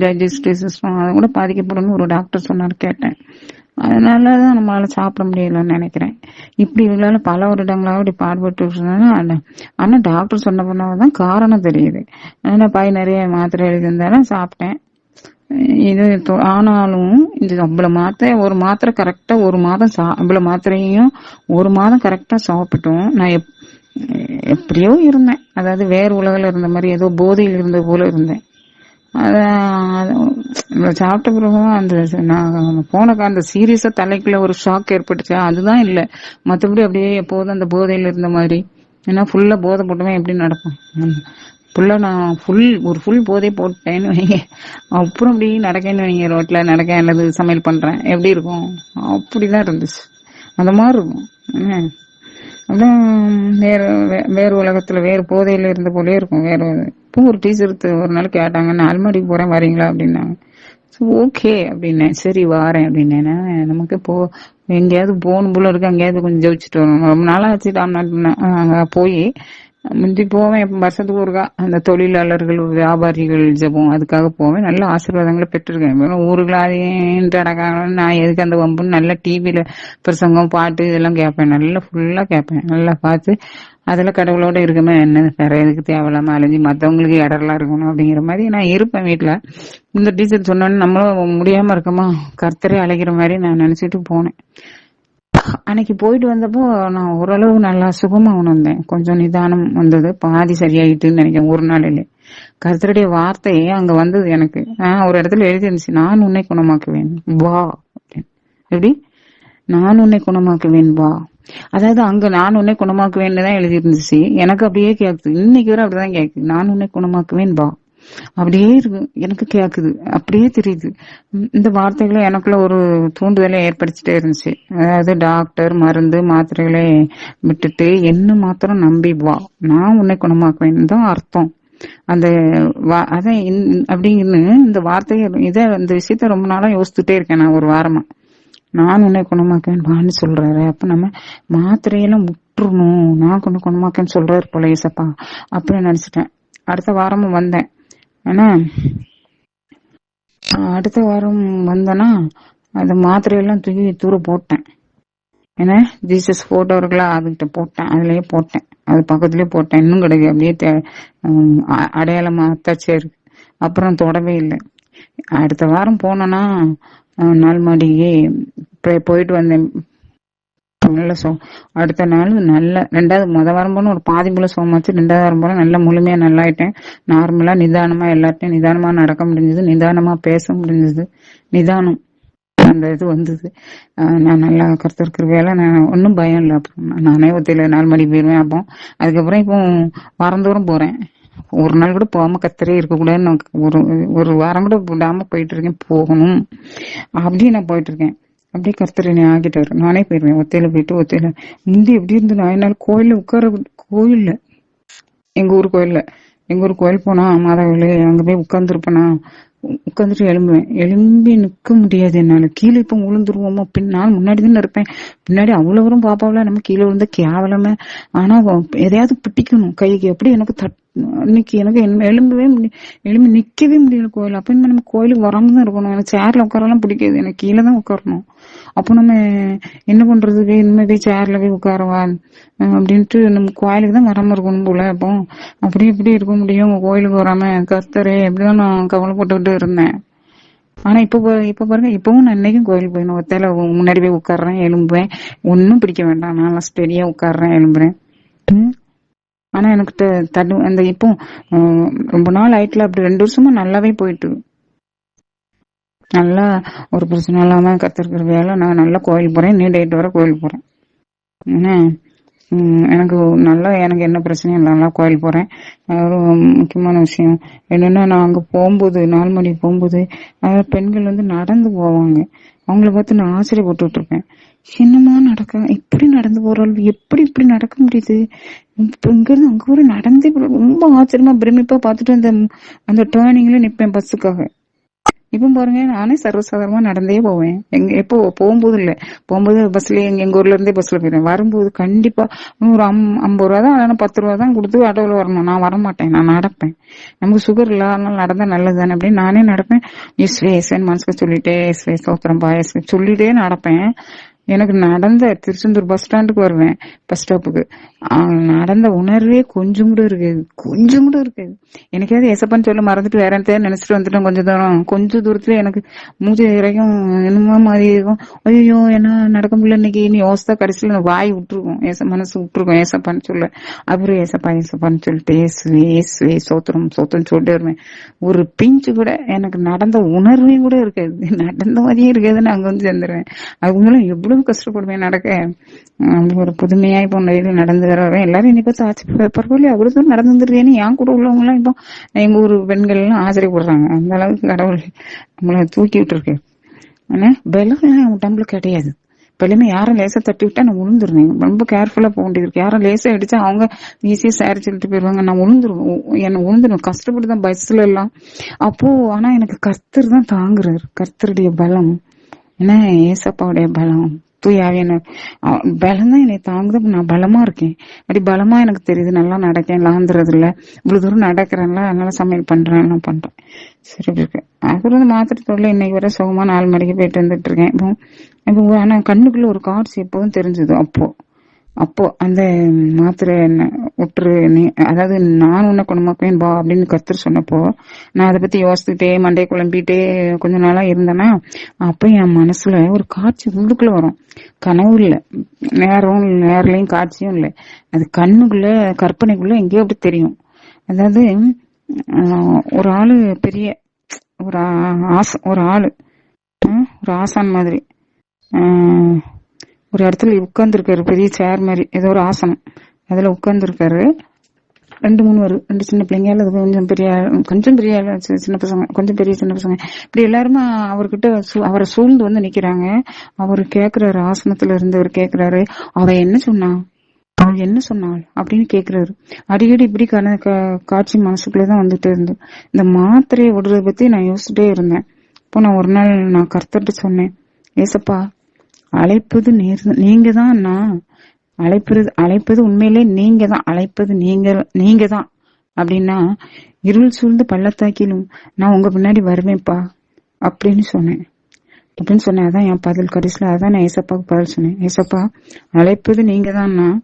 டைஜஸ்டிவ் சிஸ்டம் அது கூட பாதிக்கப்படும் ஒரு டாக்டர் சொன்னார், கேட்டேன். அதனாலதான் நம்மளால சாப்பிட முடியலன்னு நினைக்கிறேன். இப்படி இவங்களால பல வருடங்களாக இப்படி பாடுபட்டு, ஆனா டாக்டர் சொன்ன பண்ணதான் காரணம் தெரியுது. அதனால பை நிறைய மாத்திரை எழுதி இருந்தாலும் சாப்பிட்டேன். இது ஆனாலும் இந்த அவ்வளவு மாத்திரை, ஒரு மாத்திரை கரெக்டா ஒரு மாதம் அவ்வளவு மாத்திரையும் ஒரு மாதம் கரெக்டா சாப்பிட்டோம். நான் எப்படியோ இருந்தேன், அதாவது வேறு உலகில இருந்த மாதிரி, ஏதோ போதையில் இருந்த போல இருந்தேன். சாப்பிட்ட பிறகும் நான் போன அந்த சீரியஸா தலைக்குள்ள ஒரு ஷாக் ஏற்பட்டுச்சா, அதுதான் இல்ல. மத்தபடி அப்படியே எப்போதும் அந்த போதையில இருந்த மாதிரி. ஏன்னா ஃபுல்லா போதை போட்டுவேன், எப்படி நடக்கும் ஃபுல்லா, நான் ஒரு ஃபுல் போதை போட்டேன்னு வைங்க, அப்புறம் அப்படி நடக்கேன்னு வைங்க, ரோட்ல நடக்க அல்லது சமையல் பண்றேன் எப்படி இருக்கும், அப்படிதான் இருந்துச்சு. அந்த மாதிரி இருக்கும். அதான் வேறு உலகத்துல வேறு போதையில இருந்த போலே இருக்கும். இப்போ ஒரு டீச்சர் ஒரு நாள் கேட்டாங்க, நான் அல்மாடிக்கு போறேன் வரீங்களா அப்படின்னாங்க. ஓகே அப்படின்னேன். சரி வாரேன் அப்படின்னேன். நமக்கு எங்கேயாவது போகணும் போல இருக்கு, அங்கேயாவது கொஞ்சம் ஜெயிச்சுட்டு வரணும். ரொம்ப நாளா ஆச்சு அங்க போய் முந்தி போவேன் வருஷத்துக்கு ஒருக்கா அந்த தொழிலாளர்கள் வியாபாரிகள் ஜெபம் அதுக்காக போவேன். நல்ல ஆசீர்வாதங்களை பெற்றிருக்கேன். வெறும் ஊருக்குள்ள அடக்காங்க நான் எதுக்கு அந்த வம்புன்னு நல்ல டிவியில பிரசங்கம் பாட்டு இதெல்லாம் கேட்பேன். நல்லா ஃபுல்லா கேட்பேன். நல்லா பார்த்து அதுல கடவுளோட இருக்குமே என்ன வேற எதுக்கு தேவையில்லாம அலைஞ்சு மத்தவங்களுக்கு இடர்லாம் இருக்கணும் அப்படிங்கிற மாதிரி நான் இருப்பேன் வீட்டுல. இந்த டீச்சர் சொன்னோன்னு நம்மளும் முடியாம இருக்கமா கர்த்தரே அழைக்கிற மாதிரி நான் நினைச்சிட்டு போனேன். அன்னைக்கு போயிட்டு வந்தப்போ நான் ஓரளவு நல்லா சுகமா உணர்ந்தேன். கொஞ்சம் நிதானம் வந்தது. பாதி சரியாயிட்டுன்னு நினைக்கிறேன் ஒரு நாளிலே. கர்த்தருடைய வார்த்தை அங்க வந்தது எனக்கு. ஒரு இடத்துல எழுதி இருந்துச்சு, நான் உன்னை குணமாக்குவேன் வா அப்படின்னு. எப்படி? நான் உன்னை குணமாக்குவேன் வா. அதாவது அங்க நான் உன்னை குணமாக்குவேன்னு தான் எழுதி இருந்துச்சு. எனக்கு அப்படியே கேக்குது, இன்னைக்கு வரை அப்படிதான் கேக்குது. நான் உன்னை குணமாக்குவேன் வா அப்படியே இருக்கு எனக்கு கேக்குது, அப்படியே தெரியுது. இந்த வார்த்தைகளை எனக்குள்ள ஒரு தூண்டுதலை ஏற்படுத்திட்டே இருந்துச்சு. அதாவது டாக்டர் மருந்து மாத்திரைகளை விட்டுட்டு என்ன மாத்திரம் நம்பி வா, நான் உன்னை குணமாக்குவேன் தான் அர்த்தம். அந்த அதான் அப்படின்னு இந்த வார்த்தையை இந்த விஷயத்த ரொம்ப நாளா யோசிச்சுட்டே இருக்கேன் நான் ஒரு வாரமா. நான் உன்னை குணமாக்குவேன் வான்னு சொல்றாரு. அப்ப நம்ம மாத்திரையெல்லாம் விட்டுறணும், நான் குணமாக்கேன்னு சொல்றாரு போல ஏசப்பா அப்படின்னு நினைச்சிட்டேன். அடுத்த வாரமும் வந்தேன். ஆனா அடுத்த வாரம் வந்தேன்னா அந்த மாத்திரையெல்லாம் தூக்கி தூர போட்டேன். ஏன்னா ஜீசஸ் போட்டோ இருக்குல்ல அதுகிட்ட போட்டேன், அதுலயே போட்டேன், அது பக்கத்துலயே போட்டேன். இன்னும் கிடையாது, அப்படியே அடையாளமா தச்சே இருக்கு. அப்புறம் தொடவே இல்லை. அடுத்த வாரம் போனோன்னா நாள்மாடிக்கு போயிட்டு வந்தேன். நல்ல அடுத்த நாள் நல்ல ரெண்டாவது வாரம் போன ஒரு பாதி போல சோமாச்சு. 2வது வாரம் போல நல்ல முழுமையா நல்லாயிட்டேன். நார்மலா நிதானமா எல்லார்ட்டையும் நிதானமா நடக்க முடிஞ்சது, நிதானமா பேச முடிஞ்சது. நிதானம் அந்த இது வந்தது. நான் நல்லா கருத்திருக்கிற வேலை நான் ஒன்னும் பயம் இல்லை. அப்புறம் நானே ஒத்தையில 4 மணிக்கு போயிருவேன். அப்போ அதுக்கப்புறம் இப்போ வாரந்தோறும் போறேன். ஒரு நாள் கூட போகாம கத்தரே இருக்கக்கூடாதுன்னு ஒரு வாரம் கூட விடாம போயிட்டு இருக்கேன். போகணும் அப்படியே நான் போயிட்டு இருக்கேன். அப்படியே கர்த்தர் என்னை ஆகிட்டாரு. நானே போயிருவேன் ஒத்தையில போயிட்டு. ஒத்தையில முந்தி எப்படி இருந்து நான் என்னால கோயில்ல கோயில்ல எங்க ஊர் கோயில் போனா மாதாவில அங்க போய் உட்கார்ந்துருப்பேனா, உட்காந்துட்டு எழும்பி நிக்க முடியாது என்னால. கீழே இப்ப விழுந்துருவோமோ நான் முன்னாடி தானே இருப்பேன். பின்னாடி அவ்வளவு வரும் பாப்பாவில நம்ம கீழே விழுந்த கேவலமே. ஆனா எதையாவது பிடிக்கணும் கைக்கு. எப்படி எனக்கு இன்னைக்கு எனக்கு எழும்பி நிக்கவே முடியல கோயில். அப்ப நம்ம கோயிலுக்கு வராமதான் இருக்கணும். எனக்கு சேர்ல உட்காரலாம் பிடிக்காது, எனக்கு கீழே தான் உட்காரணும். அப்போ நம்ம என்ன பண்றது, இனிமே போய் சேர்ல போய் உட்காரவா அப்படின்ட்டு நம்ம கோயிலுக்கு தான் வராம இருக்கணும் போல. அப்போ அப்படி இப்படி இருக்க முடியும் கோயிலுக்கு வராம. கர்த்தரே எப்படிதான் நான் கவலைப்பட்டுக்கிட்டு இருந்தேன். ஆனா இப்ப பாருங்க, இப்பவும் நான் இன்னைக்கும் கோயிலுக்கு போயிடணும். ஒத்தையில முன்னாடி போய் உட்காடுறேன், எழும்புவேன். ஒன்னும் பிடிக்க வேண்டாம், நான் ஸ்டெடியா உட்காடுறேன், எழும்புறேன். ஆனா எனக்கு அந்த இப்போ ரொம்ப நாள் ஆயிட்டுல, அப்படி 2 வருஷமா நல்லாவே போயிட்டு நல்லா ஒரு பிரச்சனை இல்லாம கத்திருக்கிற வேலை. நான் நல்லா கோயில் போறேன், நீ டேட் வர கோயில் போறேன். எனக்கு என்ன பிரச்சனையும் இல்லை, நல்லா கோயில் போறேன். ஒரு முக்கியமான விஷயம் என்னன்னா, நான் அங்க போகும்போது 4 மணிக்கு போகும்போது பெண்கள் நடந்து போவாங்க. அவங்கள பார்த்து நான் ஆச்சரியப்பட்டு இருக்கேன். என்னமா இப்படி நடந்து போறாள், எப்படி இப்படி நடக்க முடியுது? இங்க இருந்து அங்க கூட நடந்து ரொம்ப ஆச்சரியமா பிரமிப்பா பார்த்துட்டு அந்த டேர்னிங்ல நிப்பேன் பஸ்ஸுக்காக. இப்ப பாருங்க, நானே சர்வசாதாரணமா நடந்தே போவேன். எப்போ போகும்போது இல்ல, போகும்போது பஸ்ல எங்க ஊர்ல இருந்தே பஸ்ல போயிடுவேன். வரும்போது கண்டிப்பா ஒரு 50 ரூபா தான், அதனால 10 ரூபா தான் கொடுத்து ஆட்டோவில் வரணும். நான் வரமாட்டேன், நான் நடப்பேன். நமக்கு சுகர் இல்ல, அதனால நடந்தா நல்லது தானே அப்படின்னு நானே நடப்பேன். எஸ்வேன் மனசுக்கு சொல்லிட்டே எஸ்வே சோத்திரம் பாயஸ் சொல்லிட்டே நடப்பேன். எனக்கு நடந்த திருச்செந்தூர் பஸ் ஸ்டாண்டுக்கு வருவேன், பஸ் ஸ்டாப்புக்கு. நடந்த உணர்வே கொஞ்சம் கூட இருக்காது. எனக்காவது ஏசப்பான்னு சொல்ல மறந்துட்டு வேற என்ன நினைச்சிட்டு வந்துட்டோம். கொஞ்ச தூரத்துல எனக்கு மூச்சு வரைக்கும் என்னமோ மாதிரி இருக்கும். ஐயோ என்ன நடக்க முடியல இன்னைக்கு யோசித்தா கடைசியில வாய் விட்டுருக்கும், மனசு விட்டுருக்கும் ஏசப்பான்னு சொல்ல. அப்புறம் ஏசப்பான்னு சொல்லிட்டு ஏசுவே சோத்திரம் சொல்லிட்டு வருவேன். ஒரு பிஞ்சு கூட எனக்கு நடந்த உணர்வே கூட இருக்காது, நடந்த மாதிரியே இருக்காதுன்னு அங்க சேர்ந்துருவேன். அதுக்கு மூலம் எவ்வளவு கஷ்டப்படுவேன் நடக்க. ஒரு புதுமையா இப்போ நடந்து வரவேன். எல்லாரும் என்னை பார்த்து ஆச்சரிய பரவாயில்ல அவ்வளவு தூரம் நடந்து வந்துருக்கேன்னு என் கூட உள்ளவங்க எல்லாம் இப்போ எங்க ஊர் பெண்கள் எல்லாம் ஆச்சரியப்படுறாங்க. அந்த அளவுக்கு கடவுள் நம்மள தூக்கி விட்டு இருக்கு. ஆனா பலம் உடம்புல கிடையாது. பலமே யாரும் லேசா தட்டி விட்டா நான் உளுந்துருவேன். ரொம்ப கேர்ஃபுல்லா போக வேண்டியது இருக்கு. யாரும் லேசா அடிச்சா அவங்க ஈஸியா சாரி சொல்லிட்டு போயிருவாங்க, நான் உளுந்துருவேன். கஷ்டப்பட்டுதான் பஸ்ல எல்லாம். அப்போ ஆனா எனக்கு கர்த்தர் தான் தாங்குறாரு, கர்த்தருடைய பலம் என்ன ஏசப்பாவுடைய பலம் தூய ஆவியானவர் பலம் தான் என்னை தாங்குது. நான் பலமா இருக்கேன், அப்படி பலமா எனக்கு தெரியுது, நல்லா நடக்கேன், லாந்துறது இல்ல, இவ்வளவு தூரம் நடக்கிறேன்ல, அதனால சமையல் பண்றேன், எல்லாம் பண்றேன். சரி இருக்கு. அப்புறம் வந்து மாத்திரை தொழில இன்னைக்கு வர சுகமா 4 மணிக்கு போயிட்டு வந்துட்டு இருக்கேன். இப்போ ஆனா கண்ணுக்குள்ள ஒரு காட்சி எப்போதும் தெரிஞ்சது. அப்போ அப்போ அந்த மாத்திரை என்ன விட்டுரு நீ, அதாவது நான் உன்னை குணமாக்குவேன் பா அப்படின்னு கர்த்தர் சொன்னப்போ நான் அதை பத்தி யோசிச்சுட்டே மண்டையை குழம்பிட்டே கொஞ்ச நாளா இருந்தேன்னா, அப்ப என் மனசுல ஒரு காட்சி உள்ளுக்குள்ள வரும். கனவு இல்ல, நேர்லயும் காட்சியும் இல்ல, அது கண்ணுக்குள்ள கற்பனைக்குள்ள எங்கேயோ அப்படி தெரியும். அதாவது ஒரு ஆளு பெரிய ஒரு ஒரு ஆளு ஒரு ஆசான் மாதிரி ஒரு இடத்துல உட்கார்ந்து இருக்காரு, பெரிய சேர் மாதிரி ஏதோ ஒரு ஆசனம், அதுல உட்கார்ந்து இருக்காரு. 2 சின்ன பிள்ளைங்க, அல்லது கொஞ்சம் பெரிய சின்ன பசங்க, கொஞ்சம் பெரிய சின்ன பசங்க, இப்படி எல்லாருமே அவர்கிட்ட அவரை சூழ்ந்து வந்து நிக்கிறாங்க. அவரு கேக்குறாரு, ஆசனத்துல இருந்தவர் கேக்குறாரு, அவ என்ன சொன்னா, அவள் என்ன சொன்னாள் அப்படின்னு கேக்குறாரு. அடிக்கடி இப்படி காட்சி மனசுக்குள்ளதான் வந்துட்டே இருந்து இந்த மாத்திரையை விடுறத பத்தி நான் யோசிச்சுட்டே இருந்தேன். இப்போ நான் ஒரு நாள் நான் கர்த்தர்கிட்ட சொன்னேன், ஏசப்பா அழைப்பது நீங்க தான், நான் அழைப்பது உண்மையிலே நீங்க தான், அழைப்பது நீங்க தான் அப்படின்னா இருள் சூழ்ந்து பள்ளத்தாக்கிலும் நான் உங்க பின்னாடி வருவேன்ப்பா அப்படின்னு சொன்னேன். அதான் என் பதில். கடைசியில அதான் நான் ஏசப்பாவுக்கு பதில் சொன்னேன், ஏசப்பா அழைப்பது நீங்க தான், நான்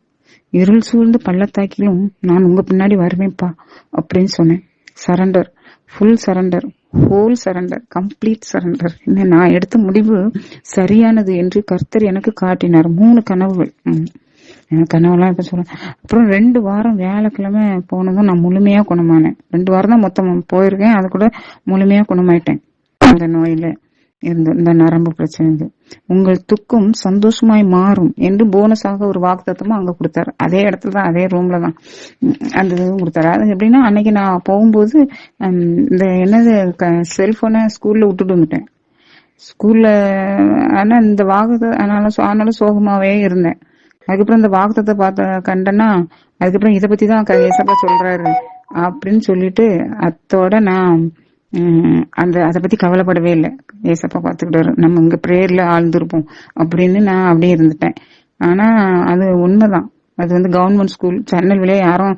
இருள் சூழ்ந்து பள்ளத்தாக்கிலும் நான் உங்க பின்னாடி வருவேன்ப்பா அப்படின்னு சொன்னேன். Surrender, full surrender, whole surrender, complete surrender. நான் எடுத்த முடிவு சரியானது என்று கர்த்தர் எனக்கு காட்டினார். 3 கனவுகள். கனவுலாம் இப்ப சொல்றேன். அப்புறம் 2 வாரம் வியாழக்கிழமை போனதும் நான் முழுமையா குணமானேன். 2 வாரம் தான் மொத்தம் போயிருக்கேன், அது கூட முழுமையா குணமாயிட்டேன். அந்த நோயில இருந்து, இந்த நரம்பு பிரச்சனை. உங்கள் துக்கம் சந்தோஷமாய் மாறும் என்று போனஸாக ஒரு வாக்குத்தத்தமும் அங்க கொடுத்தாரு. அதே இடத்துல தான், அதே ரூம்ல தான் அந்த இதுவும் கொடுத்தாரு. அது எப்படின்னா, அன்னைக்கு நான் போகும்போது இந்த என்னது செல்போனை ஸ்கூல்ல விட்டுட்டு வந்துட்டேன். ஸ்கூல்ல ஆனா இந்த ஆனாலும் சோகமாவே இருந்தேன். அதுக்கப்புறம் இந்த வாக்குத்தத்தை கண்டேன்னா, அதுக்கப்புறம் இதை பத்தி தான் ஏசப்பா சொல்றாரு அப்படின்னு சொல்லிட்டு அத்தோட நான் அதை பத்தி கவலைப்படவே இல்லை. ஏசப்பா பாத்துக்கிட்டாரு, நம்ம இங்க பிரேயர்ல ஆழ்ந்திருப்போம் அப்படின்னு நான் அப்படியே இருந்துட்டேன். ஆனா அது உண்மைதான். அது வந்து கவர்மெண்ட் ஸ்கூல், திருநெல்வேலியே யாரும்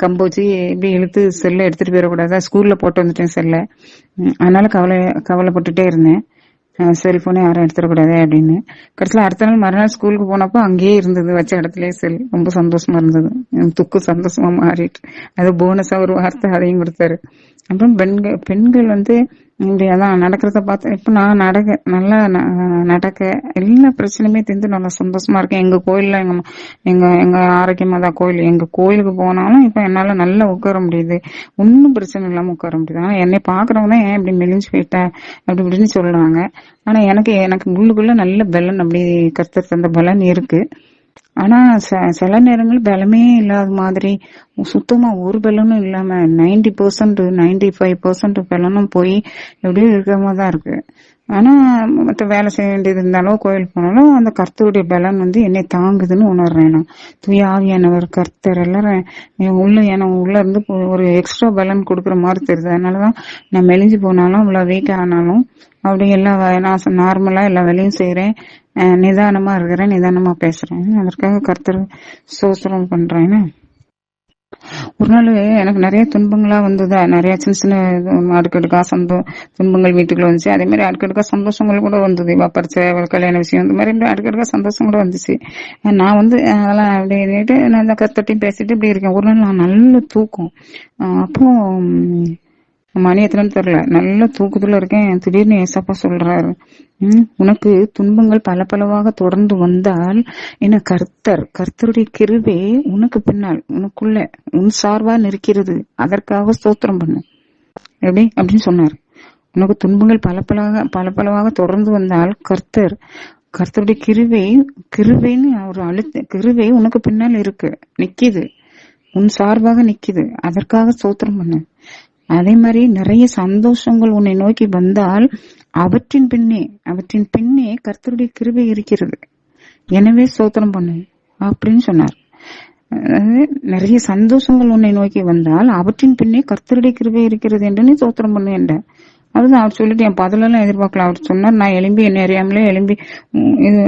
கம்போச்சு இப்படி இழுத்து செல்ல எடுத்துட்டு போயிடக்கூடாது, ஸ்கூல்ல போட்டு வந்துட்டேன் செல்ல. அதனால கவலைப்பட்டுட்டே இருந்தேன், செல்போனை யாரும் எடுத்துடக்கூடாது அப்படின்னு. கடைசியில அடுத்த நாள் மறுநாள் ஸ்கூலுக்கு போனப்போ அங்கேயே இருந்தது, வச்ச இடத்துலயே செல். ரொம்ப சந்தோஷமா இருந்தது, துக்கு சந்தோஷமா மாறிட்டு. அது போனஸா ஒரு வார்த்தை அதையும் கொடுத்தாரு. அப்புறம் பெண்கள் வந்து இப்படி அதான் நடக்கிறத பார்த்து இப்ப நான் நல்லா நடக்க எல்லா பிரச்சனையுமே தெரிந்து நல்லா சந்தோஷமா இருக்கேன். எங்க கோயில்ல எங்க ஆரோக்கியமா தான் கோயில், எங்க கோயிலுக்கு போனாலும் இப்ப என்னால நல்லா உட்கார முடியுது, ஒன்னும் பிரச்சனை இல்லாம உட்கார முடியுது. ஆனா என்னை பாக்குறவங்க ஏன் இப்படி மெலிஞ்சு போயிட்ட அப்படி இப்படின்னு சொல்றாங்க. ஆனா எனக்கு உள்ளுக்குள்ள நல்ல பலன், அப்படி கர்த்தர் தந்த பலன் இருக்கு. ஆனா சில நேரங்கள் பலமே இல்லாத மாதிரி, சுத்தமா ஒரு பலனும் இல்லாம 90% 95% பலனும் போய் எப்படியும் இருக்கிற மாதிரி தான் இருக்கு. ஆனா மற்ற வேலை செய்ய வேண்டியது இருந்தாலும் கோயில் போனாலும் அந்த கர்த்தருடைய பலன் வந்து என்னை தாங்குதுன்னு உணர்றேன். நான் தூய ஆவியானவர், கர்த்தர் எல்லாரும் உள்ள இருந்து ஒரு எக்ஸ்ட்ரா பலன் கொடுக்குற மாதிரி தெரியுது. அதனாலதான் நான் மெலிஞ்சு போனாலும், இவ்வளவு வெயிட் ஆனாலும் அப்படி நான் நார்மலா எல்லா வேலையும் செய்யறேன், நிதானமா இருக்கிறேன், நிதானமா பேசுறேன். அதற்காக கர்த்தர் சோசரம் பண்றேன். ஒரு நாள் எனக்கு நிறைய துன்பங்களா வந்ததா, நிறைய சின்ன சின்ன அடுக்கடுக்கா துன்பங்கள் வீட்டுக்குள்ள வந்துச்சு. அதே மாதிரி அடுக்கடுக்கா சந்தோஷங்கள் கூட வந்தது. பரிச்சை, கல்யாண விஷயம், இந்த மாதிரி அடுக்கடுக்கா சந்தோஷம் கூட வந்துச்சு. நான் வந்து அதெல்லாம் அப்படின்ட்டு நான் இந்த கர்த்தர்ட்டையும் பேசிட்டு இப்படி இருக்கேன். ஒரு நாள் நான் நல்ல தூக்கம். அப்போ மணி எத்தனைன்னு தெரியல, நல்ல தூக்கத்துல இருக்கேன். திடீர்னு ஏசப்பா சொல்றாரு, உனக்கு துன்பங்கள் பலவாக தொடர்ந்து வந்தால் என்ன, கர்த்தருடைய கிருபை உனக்கு பின்னால் உனக்குள்ள உன் சார்பா நிற்கிறது, அதற்காக ஸ்தோத்திரம் பண்ணு எப்படி அப்படின்னு சொன்னார். உனக்கு துன்பங்கள் பலவாக தொடர்ந்து வந்தால் கர்த்தருடைய கிருபைன்னு ஒரு கிருபை உனக்கு பின்னால் இருக்கு, நிக்குது, உன் சார்பாக நிக்குது, அதற்காக ஸ்தோத்திரம் பண்ணு. அதே மாதிரி நிறைய சந்தோஷங்கள் உன்னை நோக்கி வந்தால் அவற்றின் பின்னே கர்த்தருடைய கிருபை இருக்கிறது, எனவே ஸ்தோத்திரம் பண்ணு அப்படின்னு சொன்னார். நிறைய சந்தோஷங்கள் உன்னை நோக்கி வந்தால் அவற்றின் பின்னே கர்த்தருடைய கிருபை இருக்கிறது என்று நீ ஸ்தோத்திரம் பண்ணு என்ற. அதுதான் அவர் சொல்லிட்டு என் பதிலெல்லாம் எதிர்பார்க்கல. அவர் சொன்னார், நான் எலும்பி என்ன அறியாமலே எலும்பி இது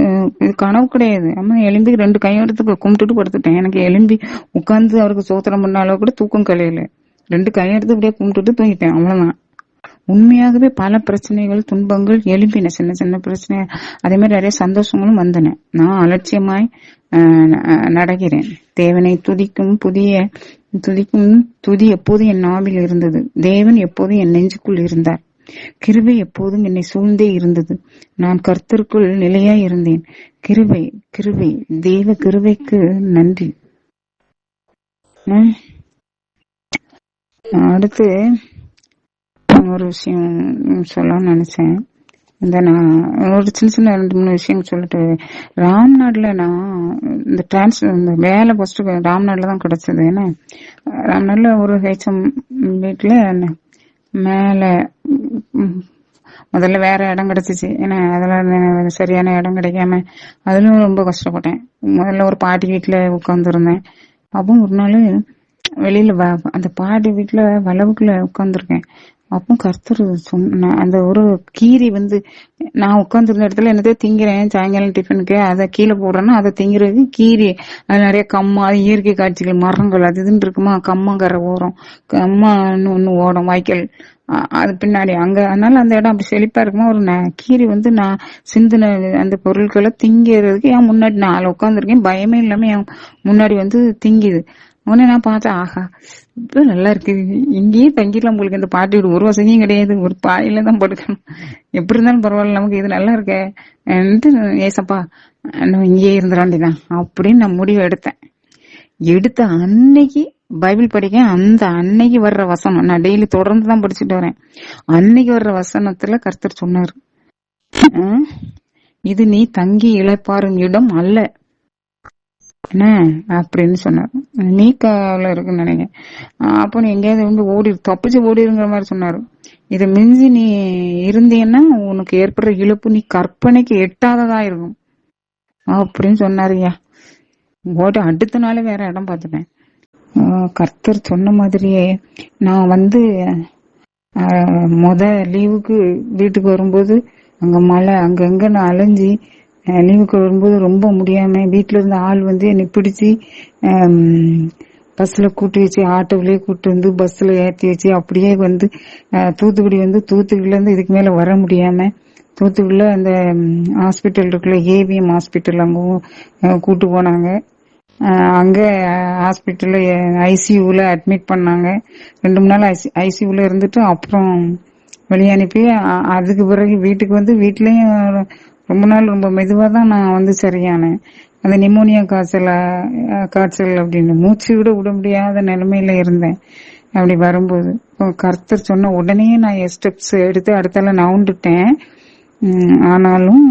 இது கனவு கிடையாது. அம்மா எலும்பி 2 கையும் எடுத்து கும்பிட்டுட்டு படுத்துட்டேன். எனக்கு எலும்பி உட்கார்ந்து அவருக்கு சோத்திரம் பண்ண அளவு கூட தூக்கம் கலையில. 2 கையும் எடுத்து இப்படியே கும்பிட்டுட்டு தூங்கிட்டேன், அவ்வளவுதான். உண்மையாகவே பல பிரச்சனைகள், துன்பங்கள் எழுப்பின, சின்ன சின்ன பிரச்சனை. அதே மாதிரி நிறைய சந்தோஷங்களும் வந்தன. நான் அலட்சியமாய் நடக்கிறேன். தேவனை துதிக்கும் துதி எப்போதும் என் நாவில் இருந்தது. தேவன் எப்போதும் என் நெஞ்சுக்குள் இருந்தார். கிருபை எப்போதும் என்னை சூழ்ந்தே இருந்தது. நான் கர்த்தருக்குள் நிலையாய் இருந்தேன். கிருபை கிருபை தேவ கிருபைக்கு நன்றி. அடுத்து ஒரு விஷயம் சொல்லணும்னு நினைச்சேன். நான் ஒரு சின்ன 2-3 விஷயம் சொல்லிட்டு, ராம்நாடுல நான் இந்த வேலை ஃபர்ஸ்ட் ராம்நாடுல தான் கிடைச்சது. ஏன்னா ராம்நாடுல ஒரு ஹெச்எம் வீட்டுல மேல முதல்ல வேற இடம் கிடைச்சிச்சு. ஏன்னா அதெல்லாம் சரியான இடம் கிடைக்காம அதுலயும் ரொம்ப கஷ்டப்பட்டேன். முதல்ல ஒரு பாட்டி வீட்டுல உட்கார்ந்துருந்தேன். அப்போ ஒரு நாள் வெளியில அந்த பாட்டி வீட்டுல வளவுக்குள்ள உட்கார்ந்துருக்கேன். அப்போ கர்த்தர் சொன்ன அந்த ஒரு கீரி நான் உட்காந்துருந்த இடத்துல என்னதோ திங்கிறேன், சாயங்காலம் டிஃபனுக்கு அதை கீழே போடுறேன்னா அதை திங்கிறது கீரி. அது நிறைய கம்மா, இயற்கை காட்சிகள், மரங்கள் அது இதுன்னு இருக்குமா, கம்மங்கரை ஓரம், கம்மா ஒண்ணு ஓடும், வாய்க்கால் அது பின்னாடி அங்க. அதனால அந்த இடம் அப்படி செழிப்பா இருக்குமா. ஒரு கீரி நான் சிந்தின அந்த பொருட்களை திங்கிறதுக்கு என் முன்னாடி நான் உட்காந்துருக்கேன். பயமே இல்லாம என் முன்னாடி திங்குது. உடனே நான் பார்த்தேன், ஆஹா இப்ப நல்லா இருக்கு, இங்கேயே தங்கிடலாம் உங்களுக்கு. இந்த பாட்டி வீடு ஒரு வசதியும் கிடையாது, ஒரு பாயில தான் படுக்கணும். எப்படி இருந்தாலும் பரவாயில்ல, நமக்கு இது நல்லா இருக்க, ஏசப்பா நம்ம இங்கேயே இருந்துடாண்டிதான் அப்படின்னு நான் முடிவு எடுத்த அன்னைக்கு பைபிள் படிக்க. அந்த அன்னைக்கு வர்ற வசனம் நான் டெய்லி தொடர்ந்து தான் படிச்சுட்டு வரேன். அன்னைக்கு வர்ற வசனத்துல கர்த்தர் சொன்னாரு, இது நீ தங்கி இளைப்பாறும் இடம் அல்ல என்ன அப்படின்னு சொன்னார். நீக்காவில இருக்குன்னு நினைக்கிறேன். அப்போ நீ எங்கேயாவது தப்பிச்சு ஓடிடுங்கிற மாதிரி சொன்னாரு. இதை மிஞ்சி நீ இருந்தீன்னா உனக்கு ஏற்படுற இழப்பு நீ கற்பனைக்கு எட்டாததா இருக்கும் அப்படின்னு சொன்னாருயா. அடுத்த நாளே வேற இடம் பார்த்துட்டேன். கர்த்தர் சொன்ன மாதிரியே நான் லீவுக்கு வீட்டுக்கு வரும்போது அங்க மழை, அங்கங்க நான் அலைஞ்சி லீவுக்கு வரும்போது ரொம்ப முடியாம வீட்டுல இருந்த ஆள் என்னை பிடிச்சி பஸ்ல கூட்டி வச்சு, ஆட்டோவிலேயே கூட்டு பஸ்ல ஏற்றி வச்சு அப்படியே தூத்துக்குடி தூத்துக்குடியில இருந்து இதுக்கு மேல வர முடியாம தூத்துக்குடியில அந்த ஹாஸ்பிட்டல் இருக்குல்ல, ஏவிஎம் ஹாஸ்பிட்டல், அங்க கூட்டு போனாங்க. அங்க ஹாஸ்பிட்டல்ல ஐசியூல அட்மிட் பண்ணாங்க. 2-3 நாள் ஐசியூல இருந்துட்டு அப்புறம் வெளியே அனுப்பி அதுக்கு பிறகு வீட்டுக்கு வீட்லயும் ரொம்ப நாள் ரொம்ப மெதுவா தான் நான் சரியானேன். அந்த நிமோனியா காய்ச்சல் அப்படின்னு மூச்சு விட முடியாத நிலைமையில இருந்தேன். அப்படி வரும்போது கர்த்தர் சொன்ன உடனே நான் ஸ்டெப்ஸ் எடுத்து அடுத்தால நவுண்டுட்டேன். ஆனாலும்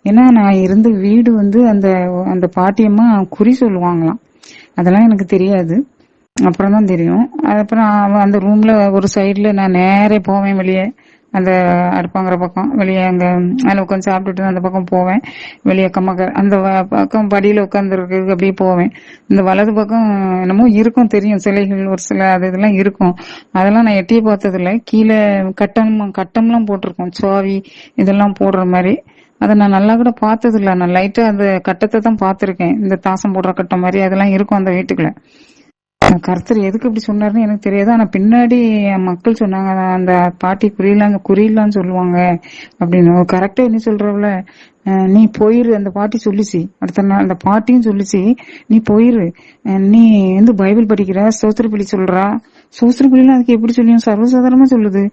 ஏன்னா நான் இருந்த வீடு அந்த பாட்டியம்மா குறி சொல்லுவாங்களாம். அதெல்லாம் எனக்கு தெரியாது, அப்புறம் தான் தெரியும். அப்புறம் அந்த ரூம்ல ஒரு சைட்ல நான் நேரே போவேன் வெளியே, அந்த அடுப்பாங்கிற பக்கம் வெளியே அங்க அதில் உட்காந்து சாப்பிட்டுட்டு அந்த பக்கம் போவேன். வெளியே அந்த பக்கம் படியில உட்காந்துருக்கு அப்படியே போவேன். இந்த வலது பக்கம் என்னமோ இருக்கும், தெரியும், சிலைகள் ஒரு சில இதெல்லாம் இருக்கும். அதெல்லாம் நான் எட்டியே பார்த்தது இல்லை. கீழே கட்டம்லாம் போட்டிருக்கோம், சுவாவி இதெல்லாம் போடுற மாதிரி. அதை நான் நல்லா கூட பார்த்தது இல்லை. நான் லைட்டா அந்த கட்டத்தை தான் பார்த்திருக்கேன், இந்த தாசம் போடுற கட்டம் மாதிரி அதெல்லாம் இருக்கும் அந்த வீட்டுக்குள்ள. கர்த்தர் எதுக்கு இப்படி சொன்னாருன்னு எனக்கு தெரியாது. ஆனா பின்னாடி மக்கள் சொன்னாங்க, அந்த பாட்டி குறியிலான்னு சொல்லுவாங்க அப்படின்னு. கரெக்டா என்ன சொல்றவள, நீ போயிரு, அந்த பாட்டி சொல்லிச்சு. அடுத்த நாள் அந்த பாட்டியும் சொல்லிச்சு, நீ போயிரு, நீ பைபிள் படிக்கிற, சோத்திரப்பள்ளி சொல்றா. சோத்திரப்பள்ளிலாம் அதுக்கு எப்படி சொல்லியும், சர்வசாதாரணமா சொல்லுது.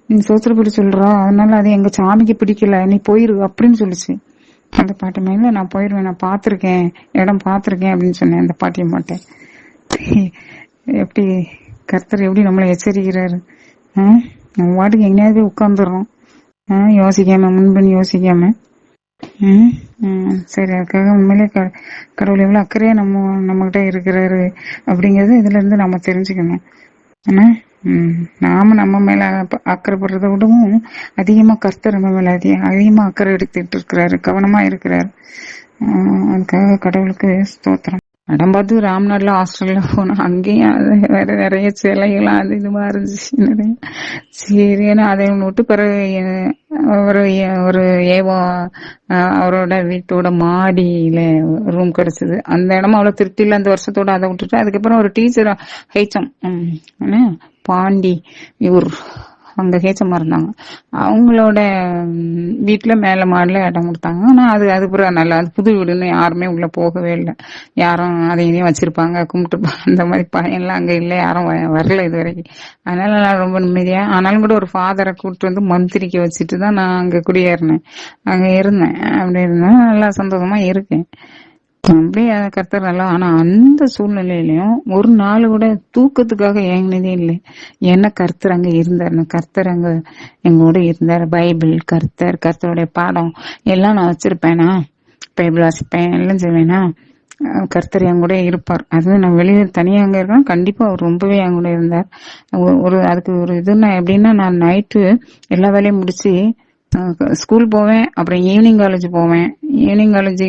நீ சோத்திரப்பள்ளி சொல்றா, அதனால அது எங்க சாமிக்கு பிடிக்கல, நீ போயிரு அப்படின்னு சொல்லிச்சு. அந்த பாட்டி மேல நான் போயிருவேன், நான் பாத்திருக்கேன், இடம் பாத்திருக்கேன் அப்படின்னு சொன்னேன் அந்த பாட்டியை மாட்டேன். எப்படி கர்த்தர் எப்படி நம்மளை எச்சரிக்கிறாரு. நம்ம வாட்டுக்கு எங்கேயாவது உட்காந்துடுறோம், யோசிக்காம, முன்பு யோசிக்காம. சரி, அதுக்காக உண்மையிலே கடவுள் எவ்வளவு அக்கறையா நம்ம கிட்ட இருக்கிறாரு அப்படிங்கறது இதுல இருந்து நம்ம தெரிஞ்சுக்கணும். ஆனா நாம நம்ம மேல அக்கறைப்படுறத விடவும் அதிகமா கர்த்தர் நம்ம மேல அதிகமா அக்கறை எடுத்துட்டு இருக்கிறாரு, கவனமா இருக்கிறாரு. அதுக்காக கடவுளுக்கு ஸ்தோத்திரம். இடம் பார்த்து ராம்நாட்ல ஹாஸ்டல்ல போனோம். அங்கேயும் அது வேற நிறைய சிலைகள்லாம் அது இதுமா இருந்துச்சு நிறைய. சரின்னு அதை விட்டு பிறகு ஒரு ஏவோ அவரோட வீட்டோட மாடியில ரூம் கிடைச்சது. அந்த இடமும் அவ்வளவு திருப்தி இல்ல அந்த வருஷத்தோட, அதை விட்டுட்டு அதுக்கப்புறம் ஒரு டீச்சர் ஹெச்எம் பாண்டி இவர் அங்க ஹேச்சமா இருந்தாங்க. அவங்களோட வீட்டுல மேல மாடல இடம் கொடுத்தாங்க. ஆனா அது பிறகு நல்லா, அது புது வீடுன்னு யாருமே உள்ள போகவே இல்லை. யாரும் அதையும் வச்சிருப்பாங்க கும்பிட்டு அந்த மாதிரி பையன்லாம் அங்க இல்லை, யாரும் வரல இது வரைக்கும். அதனால நான் ரொம்ப நிம்மதியா, ஆனாலும் கூட ஒரு ஃபாதரை கூப்பிட்டு வந்து மந்திரிக்க வச்சுட்டு தான் நான் அங்க குடியேறினேன். அங்க இருந்தேன். அப்படி இருந்தேன், நல்லா சந்தோஷமா இருக்கேன். அப்படியே கர்த்தர் நல்லா. ஆனா அந்த சூழ்நிலையிலயும் ஒரு நாள் கூட தூக்கத்துக்காக ஏங்கினதே இல்லை. ஏன்னா கர்த்தர் அங்க இருந்தார், கர்த்தர் அங்க எங்களோட இருந்தார். பைபிள், கர்த்தருடைய பாடம் எல்லாம் நான் வச்சிருப்பேனா, பைபிள் வாசிப்பேன், எல்லாம் செய்வேனா, கர்த்தர் என் கூட இருப்பார். அதுவும் நான் வெளியே தனியா அங்க இருக்கேன், கண்டிப்பா அவர் ரொம்பவே என் கூட இருந்தார். ஒரு அதுக்கு ஒரு இதுன்னா எப்படின்னா, நான் நைட்டு எல்லா வேலையும் முடிச்சு ஸ்கூல் போவேன், அப்புறம் ஈவினிங் காலேஜ் போவேன். ஈவினிங் காலேஜ்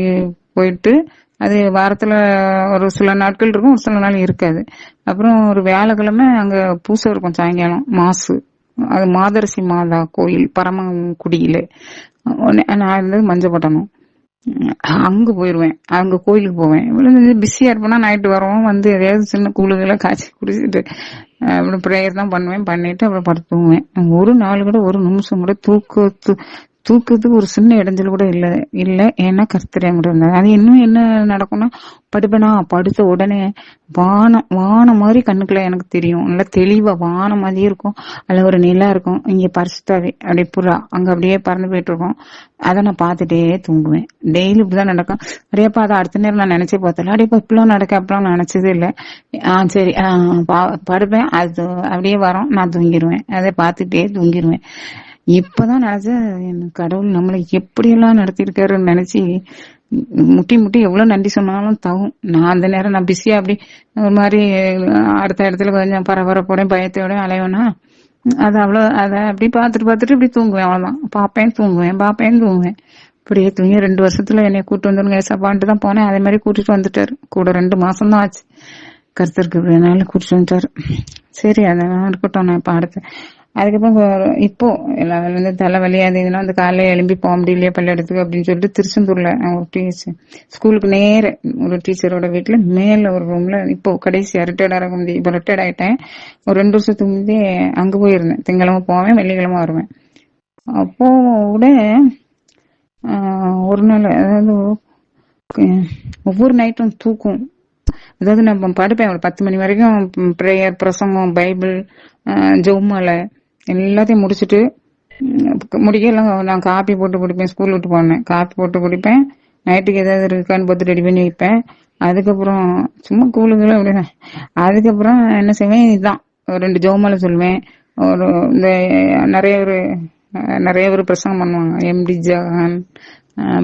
போயிட்டு அது வாரத்துல ஒரு சில நாட்கள் இருக்கும், ஒரு சில நாள் இருக்காது. அப்புறம் ஒரு வியாழக்கிழமை அங்க பூசை இருக்கும் சாயங்காலம், மாசு. அது மாதரசி மாதா கோயில் பரமக்குடியில. நான் இருந்தது மஞ்சப்பட்டணம். அங்க போயிருவேன், அங்க கோயிலுக்கு போவேன். பிஸியா இருப்பேன்னா நைட்டு வரவும் வந்து எதையாவது சின்ன கூழுகளை காய்ச்சி குடிச்சிட்டு அப்புறம் ப்ரேயர் தான் பண்ணுவேன். பண்ணிட்டு அப்புறம் படுத்து தூங்குவேன். ஒரு நாள் கூட ஒரு நிமிஷம் கூட தூக்கத்துக்கு ஒரு சின்ன இடைஞ்சல் கூட இல்ல. ஏன்னா கர்த்தர் என் கூட இருந்தார். அது இன்னும் என்ன நடக்கும்னா, படுப்பேனா, படுத்த உடனே வானம் மாதிரி கண்ணுக்குள்ள எனக்கு தெரியும். நல்லா தெளிவா வானம் மாதிரியே இருக்கும். அதுல ஒரு நிலா இருக்கும், இங்க பரிசுத்தாவே அப்படியே புறா அங்க அப்படியே பறந்து போயிட்டு இருக்கும். அதை நான் பார்த்துட்டே தூங்குவேன். டெய்லி இப்படிதான் நடக்கும். அப்படியேப்பா அதை அடுத்த நேரம் நான் நினைச்சே பார்த்தல, அப்படியேப்பா இப்பெல்லாம் நடக்க அப்பெல்லாம் நினைச்சதே இல்லை. சரி படுப்பேன், அது அப்படியே வரும், நான் தூங்கிடுவேன். அதை பார்த்துட்டே தூங்கிடுவேன். இப்பதான் நினைச்ச, கடவுள் நம்மளை எப்படியெல்லாம் நடத்திருக்காருன்னு நினைச்சு முட்டி முட்டி எவ்வளவு நன்றி சொன்னாலும் தகும். நான் அந்த நேரம் நான் பிஸியா அப்படி ஒரு மாதிரி அடுத்த இடத்துல கொஞ்சம் பரபரப்போட பயத்தோட அலைவேனா, அது அவ்வளவு அதை அப்படி பார்த்துட்டு இப்படி தூங்குவேன். அவ்வளவுதான், பாப்பேன் தூங்குவேன். இப்படியே தூங்கி 2 வருஷத்துல என்னை கூட்டு வந்துருங்க ஏசப்பான்ட்டு தான் போனேன். அதே மாதிரி கூட்டிட்டு வந்துட்டாரு. கூட 2 மாசம் தான் ஆச்சு. கருத்தருக்கு என்னால கூட்டிட்டு வந்துட்டாரு. சரி அதெல்லாம் இருக்கட்டும். நான் இப்ப அடுத்து அதுக்கப்புறம் இப்போ எல்லா வேலை தலைவலி அது இதெல்லாம் வந்து காலையில எழும்பி போக முடியலையே பள்ளியிடத்துக்கு அப்படின்னு சொல்லிட்டு திருச்செந்தூர்ல ஒரு டீச்சர் ஸ்கூலுக்கு நேர ஒரு டீச்சரோட வீட்டுல மேல ஒரு ரூம்ல, இப்போ கடைசியா ரிட்டையர்ட் ஆக முடியும், இப்போ ரிட்டையர்ட் ஆயிட்டேன். ஒரு 2 வருஷத்துக்கு முந்தைய அங்க போயிருந்தேன். திங்கக்கிழமை போவேன், வெள்ளிக்கிழமை வருவேன். அப்போ கூட ஒரு நாள், அதாவது ஒவ்வொரு நைட்டும் தூக்கம், அதாவது நான் படுப்பேன் ஒரு 10 மணி வரைக்கும். ப்ரேயர், பிரசங்கம், பைபிள், ஜெபமாலை எல்லாத்தையும் முடிச்சுட்டு முடிக்கலாம். நான் காப்பி போட்டு குடிப்பேன். ஸ்கூல் விட்டு போனேன், காப்பி போட்டு குடிப்பேன். நைட்டுக்கு ஏதாவது இருக்கான்னு பார்த்து ரெடி பண்ணி வைப்பேன். அதுக்கப்புறம் சும்மா கூழுகளும் அப்படிதான். அதுக்கப்புறம் என்ன செய்வேன், இதுதான் 2 ஜெபமாலை சொல்லுவேன். ஒரு இந்த நிறைய ஒரு பிரசங்கம் பண்ணுவாங்க. எம்டி ஜான்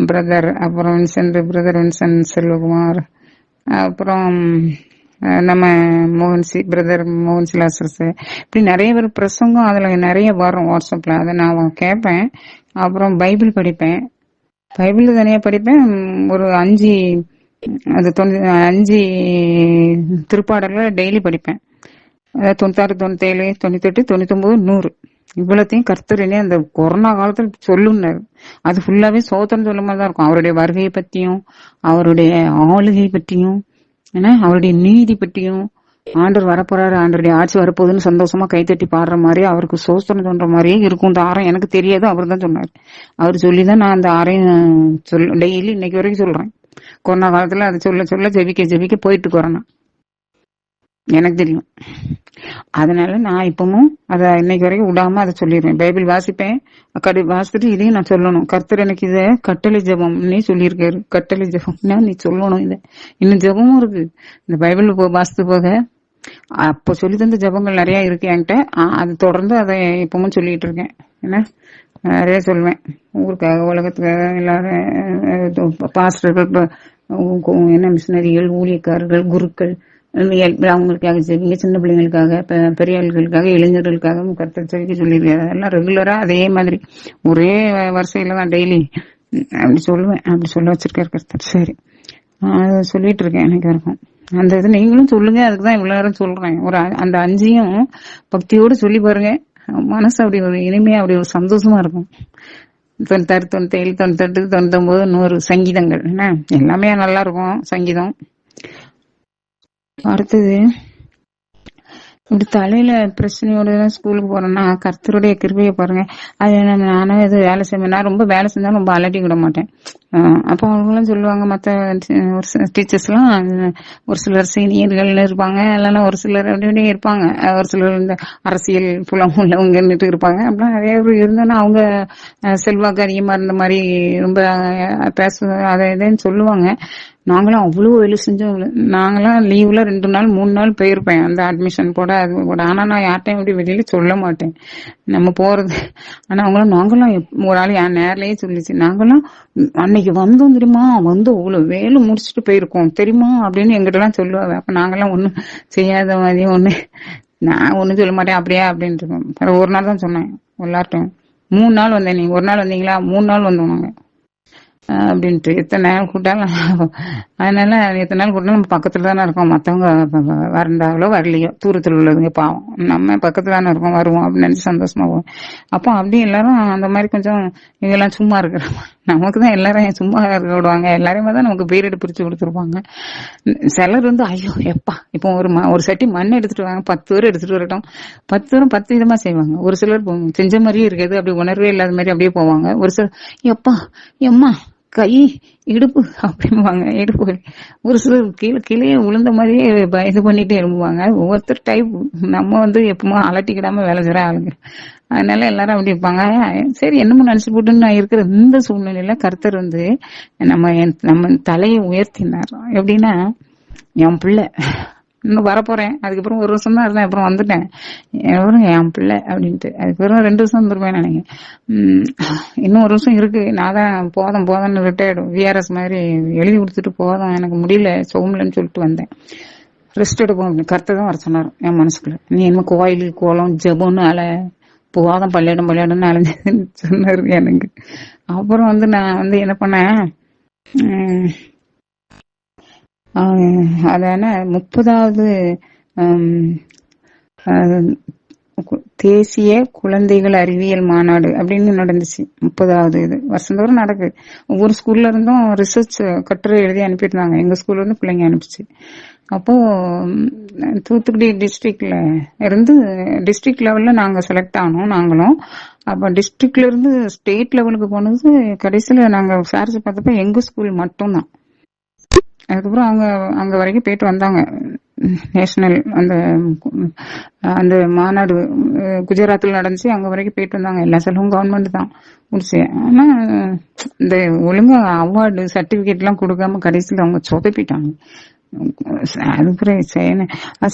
பிரதர், அப்புறம் பிரதர் வின்சென்ட் செல்வகுமார், அப்புறம் நம்ம பிரதர் மோகன்சி லாசரஸ், இப்படி நிறைய பேர் பிரசங்கம் அதுல நிறைய வரும் வாட்ஸ்அப்ல. அதை நான் கேட்பேன். அப்புறம் பைபிள் படிப்பேன். பைபிள் தனியா படிப்பேன். ஒரு 5 திருப்பாடல்கள் டெய்லி படிப்பேன். 96, 97, 98, 99, 100 இவ்வளத்தையும் கர்த்தரனே அந்த கொரோனா காலத்துல சொல்லுனாரு. அது ஃபுல்லாவே சோத்திரம் சொல்லும் மாதிரிதான் இருக்கும். அவருடைய வருகையை பத்தியும், அவருடைய ஆளுகை பற்றியும், ஏன்னா அவருடைய நீதி பற்றியும், ஆண்டவர் வரப்போறாரு, ஆண்டருடைய ஆட்சி வரப்போகுதுன்னு சந்தோஷமா கைத்தட்டி பாடுற மாதிரி, அவருக்கு சோத்திரம் சொல்ற மாதிரியே இருக்கும். இந்த ஆரம் எனக்கு தெரியாது, அவர் தான் சொன்னார். அவர் சொல்லிதான் நான் அந்த ஆரையும் டெய்லி இன்னைக்கு வரைக்கும் சொல்றேன். கொரோனா காலத்துல அதை சொல்ல ஜெபிக்க போயிட்டு கொரோனா எனக்கு தெரியும். அதனால நான் இப்பவும் அதை இன்னைக்கு வரைக்கும் விடாம அதை சொல்லிடுவேன். பைபிள் வாசிப்பேன், வாசிச்சுட்டு இதையும் நான் சொல்லணும். கர்த்தர் எனக்கு இதை கட்டளை ஜெபம் நீ சொல்லியிருக்காரு. கட்டளை ஜெபம்னா நீ சொல்லணும். இதை இன்னும் ஜெபமும் இருக்கு இந்த பைபிள் வாசித்து போக. அப்போ சொல்லி தந்த ஜெபங்கள் நிறைய இருக்கு என்கிட்ட. அது தொடர்ந்து அதை இப்பவும் சொல்லிட்டு இருக்கேன். ஏன்னா நிறைய சொல்லுவேன். ஊருக்காக, உலகத்துக்காக, எல்லாரும் பாஸ்டர்கள், என்ன மிஷினரிகள், ஊழியக்காரர்கள், குருக்கள், அவங்களுக்காக செய்வீங்க, சின்ன பிள்ளைங்களுக்காக, பெரியவர்களுக்காக, இளைஞர்களுக்காக கர்த்தர் செய்தி சொல்லியிருக்காரு. அதெல்லாம் ரெகுலரா அதே மாதிரி ஒரே வரிசையில தான் டெய்லி அப்படி சொல்லுவேன். அப்படி சொல்ல வச்சிருக்காரு கர்த்தர். சரி, அத சொல்லிட்டு இருக்கேன் எனக்கு வரைக்கும். அந்த இது நீங்களும் சொல்லுங்க. அதுக்குதான் இவ்வளவு நேரம் சொல்றேன். அந்த 5யும் பக்தியோடு சொல்லி பாருங்க. மனசு அப்படி ஒரு இனிமையா அப்படி ஒரு சந்தோஷமா இருக்கும். 96, 97, 98, 99, 100 சங்கீதங்கள் என்ன எல்லாமே நல்லா இருக்கும் சங்கீதம். அடுத்தது இப்படி தலையில பிரச்சனையோட ஸ்கூலுக்கு போறேன்னா கர்த்தருடைய கிருபையை பாருங்க. அது நானும் இது வேலை செய்வேன். நான் ரொம்ப வேலை செஞ்சா ரொம்ப அலட்டி விட மாட்டேன். அப்போ அவங்களும் சொல்லுவாங்க மற்ற டீச்சர்ஸ் எல்லாம் ஒரு சிலர் சீனியர்கள் இருப்பாங்க, இல்லைன்னா ஒரு சிலர் அப்படி இருப்பாங்க. ஒரு சிலர் இந்த அரசியல் புலம் உள்ளவங்கன்னுட்டு இருப்பாங்க. அப்படிலாம் நிறைய பேர் இருந்தோன்னா அவங்க செல்வாக்கு அதிகமா இருந்த மாதிரி ரொம்ப பேச அதை இதுன்னு சொல்லுவாங்க. நாங்களாம் அவ்வளவு வேலை செஞ்சோம். நாங்களாம் லீவ்ல 2 நாள் 3 நாள் போயிருப்பேன் அந்த அட்மிஷன் போட அது போட. ஆனா நான் யார்ட்டையும் அப்படி வெளியில சொல்ல மாட்டேன் நம்ம போறது. ஆனா அவங்களாம் நாங்களாம் ஒரு ஆள் என் நேர்லயே சொல்லிச்சு, நாங்களாம் அன்னைக்கு வந்தோம் தெரியுமா, வந்து அவ்வளவு வேலை முடிச்சுட்டு போயிருக்கோம் தெரியுமா அப்படின்னு எங்கிட்ட எல்லாம் சொல்லுவாங்க. அப்ப நாங்கெல்லாம் ஒண்ணும் செய்யாத மாதிரி நான் ஒண்ணும் சொல்ல மாட்டேன் அப்படியே அப்படின்ட்டு இருக்கோம். ஒரு நாள் தான் சொன்னேன் எல்லார்ட்டும். 3 நாள் வந்தேன். நீங்க ஒரு நாள் வந்தீங்களா? 3 நாள் வந்தோம் நாங்க அப்படின்ட்டு. எத்தனை நேரம் கூட்டாலும் அதனால எத்தனை நாள் கூட்டாலும் நம்ம பக்கத்துல தானே இருக்கோம். மத்தவங்க வரண்டாங்களோ வரலையோ தூரத்துல உள்ளதுங்க பாவம், நம்ம பக்கத்துல தானே இருக்கோம், வருவோம் அப்படின்னு நினைச்சு சந்தோஷமா போவோம். அப்போ அப்படி எல்லாரும் அந்த மாதிரி கொஞ்சம் இதெல்லாம் சும்மா இருக்கிறோம். நமக்குதான் எல்லாரும் சும்மா இருக்க விடுவாங்க. எல்லாரையுமே தான் நமக்கு பீரியட் பிரிச்சு கொடுத்துருப்பாங்க. சிலர் ஐயோ எப்பா இப்போ ஒரு சட்டி மண் எடுத்துட்டு வாங்க 10 பேர் எடுத்துட்டு வரட்டும், 10 பேரும் 10 விதமா செய்வாங்க. ஒரு சிலர் செஞ்ச மாதிரியே இருக்காது, அப்படி உணர்வே இல்லாத மாதிரி அப்படியே போவாங்க. ஒரு சிலர் எப்பா எம்மா கை இடுப்பு அப்படிம்பாங்க, இடுப்பு வலி. ஒரு சிலர் கீழே விழுந்த மாதிரியே இது பண்ணிட்டே எழும்புவாங்க. ஒவ்வொருத்தர் டைப். நம்ம எப்பவுமே அலட்டிக்கிடாம வேலை செய்யற ஆளுங்க. அதனால எல்லாரும் அப்படி இருப்பாங்க. சரி என்னமோ நினைச்சு போட்டுன்னு நான் இருக்கிற இந்த சூழ்நிலையில கர்த்தர் நம்ம தலையை உயர்த்தினார். எப்படின்னா என் பிள்ளை இன்னும் வரப்போறேன், அதுக்கப்புறம் 1 வருஷம் தான் இருந்தேன், அப்புறம் வந்துட்டேன். என் பிள்ளை அப்படின்ட்டு அதுக்கப்புறம் 2 வருஷம் வந்துருவேன் நினைக்கிறேன். இன்னும் 1 வருஷம் இருக்கு. நான் தான் போதும்னு ரிட்டையர்டு விஆர்எஸ் மாதிரி எழுதி கொடுத்துட்டு போதும் எனக்கு முடியல சோம்லன்னு சொல்லிட்டு வந்தேன். ரெஸ்ட் எடுப்போம் அப்படின்னு கர்த்தர் தான் வர சொன்னார் என் மனசுக்குள்ள. நீ என்ன கோயில் கோலம் ஜபம்னு போதும் பள்ளியிடம்னு அலைஞ்சதுன்னு சொன்னாரு எனக்கு. அப்புறம் நான் என்ன பண்ணேன், அதான 30வது தேசிய குழந்தைகள் அறிவியல் மாநாடு அப்படின்னு நடந்துச்சு. 30வது இது வருஷந்தோறும் நடக்குது. ஒவ்வொரு ஸ்கூல்ல இருந்தும் ரிசர்ச் கட்டுரை எழுதி அனுப்பியிருந்தாங்க. எங்க ஸ்கூல்ல இருந்து பிள்ளைங்க அனுப்பிச்சு. அப்போ தூத்துக்குடி டிஸ்ட்ரிக்ட்ல இருந்து டிஸ்ட்ரிக்ட் லெவல்ல நாங்க செலக்ட் ஆனோம் நாங்களும். அப்ப டிஸ்ட்ரிக்ட்ல இருந்து ஸ்டேட் லெவலுக்கு போனது கடைசியில நாங்க விசாரிச்சு பார்த்தப்ப எங்க ஸ்கூல் மட்டும்தான். அதுக்கப்புறம் அங்க வரைக்கும் போயிட்டு வந்தாங்க. நேஷனல் அந்த மாநாடு குஜராத்ல நடந்துச்சு. அங்க வரைக்கும் போயிட்டு வந்தாங்க. எல்லா செலவும் கவர்மெண்ட் தான் முடிச்சு. ஆனா இந்த ஒழுங்கா அவார்டு சர்டிபிகேட் எல்லாம் கொடுக்காம கடைசியில அவங்க சொதப்பிட்டாங்க.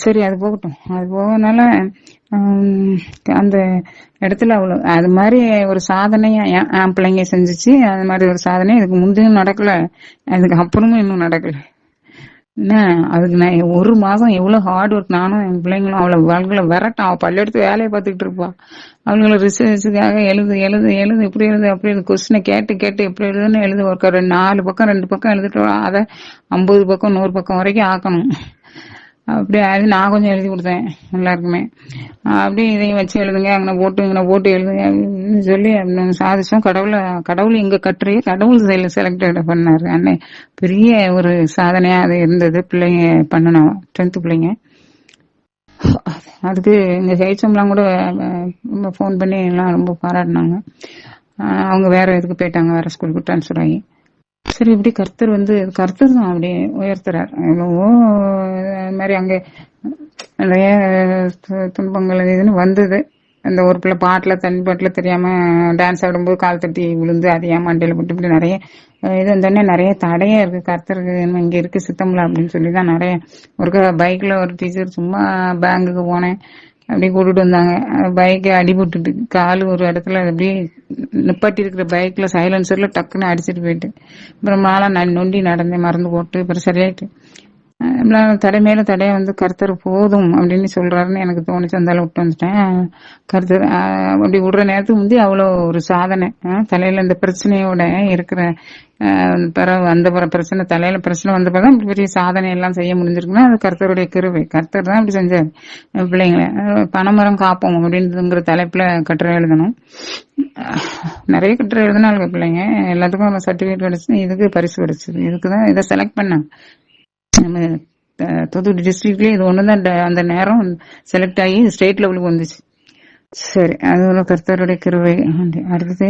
சரி அது போகட்டும். அது போகனால அந்த இடத்துல அவ்வளவு அது மாதிரி ஒரு சாதனையா என் பிள்ளைங்க செஞ்சுச்சு. அது மாதிரி ஒரு சாதனை இதுக்கு முந்தையும் நடக்கல, அதுக்கு அப்புறமும் இன்னும் நடக்கல. என்ன அதுக்கு நான் 1 மாதம் எவ்வளவு ஹார்ட் ஒர்க். நானும் என் பிள்ளைங்களும் அவளை வாழ்க்கையில விரட்டும். அவள் பள்ளியெடுத்து வேலையை பார்த்துக்கிட்டு இருப்பா. அவங்கள ரிசர்ச்சுக்காக எழுது இப்படி எழுது அப்படி எழுது கொஸ்டினை கேட்டு எப்படி எழுதுன்னு எழுது. ஒரு 4 பக்கம் 2 பக்கம் எழுதிட்டு அதை 50 பக்கம் 100 பக்கம் வரைக்கும் ஆக்கணும். அப்படியே அது நான் கொஞ்சம் எழுதி கொடுத்தேன் எல்லாருக்குமே. அப்படியே இதையும் வச்சு எழுதுங்க, அங்கே போட்டு எழுதுங்க அப்படின்னு சொல்லி சாதிச்சோம். கடவுள் எங்க கட்டுரையை கடவுள் செலக்ட் பண்ணாரு. அன்னை பெரிய ஒரு சாதனையா அது இருந்தது. பிள்ளைங்க பண்ணணும் 10th பிள்ளைங்க. அதுக்கு இங்க ஜெயிச்சவங்களாம் கூட ரொம்ப ஃபோன் பண்ணி எல்லாம் ரொம்ப பாராட்டினாங்க. அவங்க வேற இதுக்கு போயிட்டாங்க, வேற ஸ்கூலுக்கு டிரான்ஸ்ஃபர் ஆகி. சரி இப்படி கர்த்தர் தான் அப்படியே உயர்த்துறார். எவ்வளவோ அது மாதிரி அங்க நிறைய துன்பங்கள் இதுன்னு வந்தது. அந்த ஒரு பிள்ளை தண்ணி பாட்டுல தெரியாம டான்ஸ் ஆடும்போது கால் தட்டி விழுந்து அதையா மண்டையில போட்டு இப்படி நிறைய இது வந்தோடனே நிறைய தடையா இருக்கு. கர்த்தருக்கு இங்க இருக்கு சித்தம்ல அப்படின்னு சொல்லிதான் நிறைய ஒரு பைக்ல ஒரு டீச்சர் சும்மா பேங்குக்கு போனேன் அப்படியே கூட்டிட்டு வந்தாங்க. பைக்கை அடிபட்டுட்டு காலு ஒரு இடத்துல அப்படியே நிப்பாட்டி இருக்கிற பைக்ல சைலன்சர்ல டக்குன்னு அடிச்சுட்டு போயிட்டு அப்புறம் மாலை நொண்டி நடந்தேன் மறந்து போட்டு அப்புறம் சரியாயிட்டு. தடை மேல தடைய கர்த்தர் போதும் அப்படின்னு சொல்றாருன்னு எனக்கு தோணுச்சு. அந்த விட்டு வந்துட்டேன். கர்த்தர் அப்படி விடுற நேரத்துக்கு அவ்வளவு ஒரு சாதனை. தலையில இந்த பிரச்சனையோட இருக்கிற அந்த பிரச்சனை தலையில பிரச்சனை வந்த பிறகு இப்படி பெரிய சாதனை எல்லாம் செய்ய முடிஞ்சிருக்குன்னா அது கர்த்தருடைய கிருபை. கர்த்தர் தான் இப்படி செஞ்சாரு. பிள்ளைங்களை பனைமரம் காப்போம் அப்படிங்கிற தலைப்புல கட்டுரை எழுதணும். நிறைய கட்டுரை எழுதினாலும் பிள்ளைங்க எல்லாத்துக்கும் சர்டிபிகேட் கிடைச்சு, இதுக்கு பரிசு கிடைச்சது. இதுக்குதான் இதை செலக்ட் பண்ண நம்ம தூத்துக்குடி டிஸ்ட்ரிக்ட்லயே இது ஒண்ணுதான் அந்த நேரம் செலக்ட் ஆகி ஸ்டேட் லெவலுக்கு வந்துச்சு. சரி, அது கர்த்தருடைய கிருபை. அடுத்தது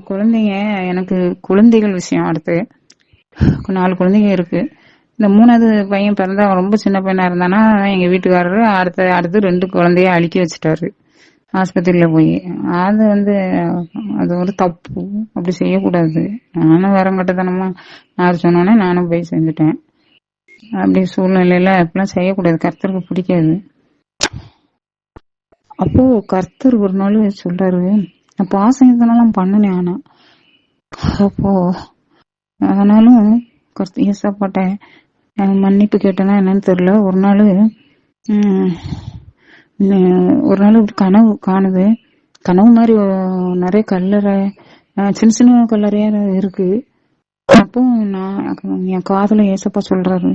குழந்தைங்க, எனக்கு குழந்தைகள் விஷயம். அடுத்து 4 குழந்தைங்க இருக்கு. இந்த 3வது பையன் பிறந்தா ரொம்ப சின்ன பையனா இருந்தானா எங்க வீட்டுக்காரரு அடுத்து 2 குழந்தைய அழிக்க வச்சுட்டாரு ஆஸ்பத்திரியில போய். அது அது ஒரு தப்பு, அப்படி செய்யக்கூடாது. நானும் வரங்கட்டத்தனமா யார் சொன்னோன்னே நானும் போய் செஞ்சுட்டேன். அப்படி சூழ்நிலையில இப்பெல்லாம் செய்யக்கூடாது, கர்த்தருக்கு பிடிக்காது. அப்போ கர்த்தர் ஒரு நாள் சொல்றாரு, நான் பாசங்கத்தனெல்லாம் பண்ணினேன். அப்போ ஆனாலும் ஏசப்பாட்ட மன்னிப்பு கேட்டேன்னா என்னன்னு தெரியல. ஒரு நாள் கனவு காணுது. கனவு மாதிரி நிறைய கல்லறை, சின்ன சின்ன கல்லறையா இருக்கு. அப்போ என் காதுல ஏசப்பா சொல்றாரு,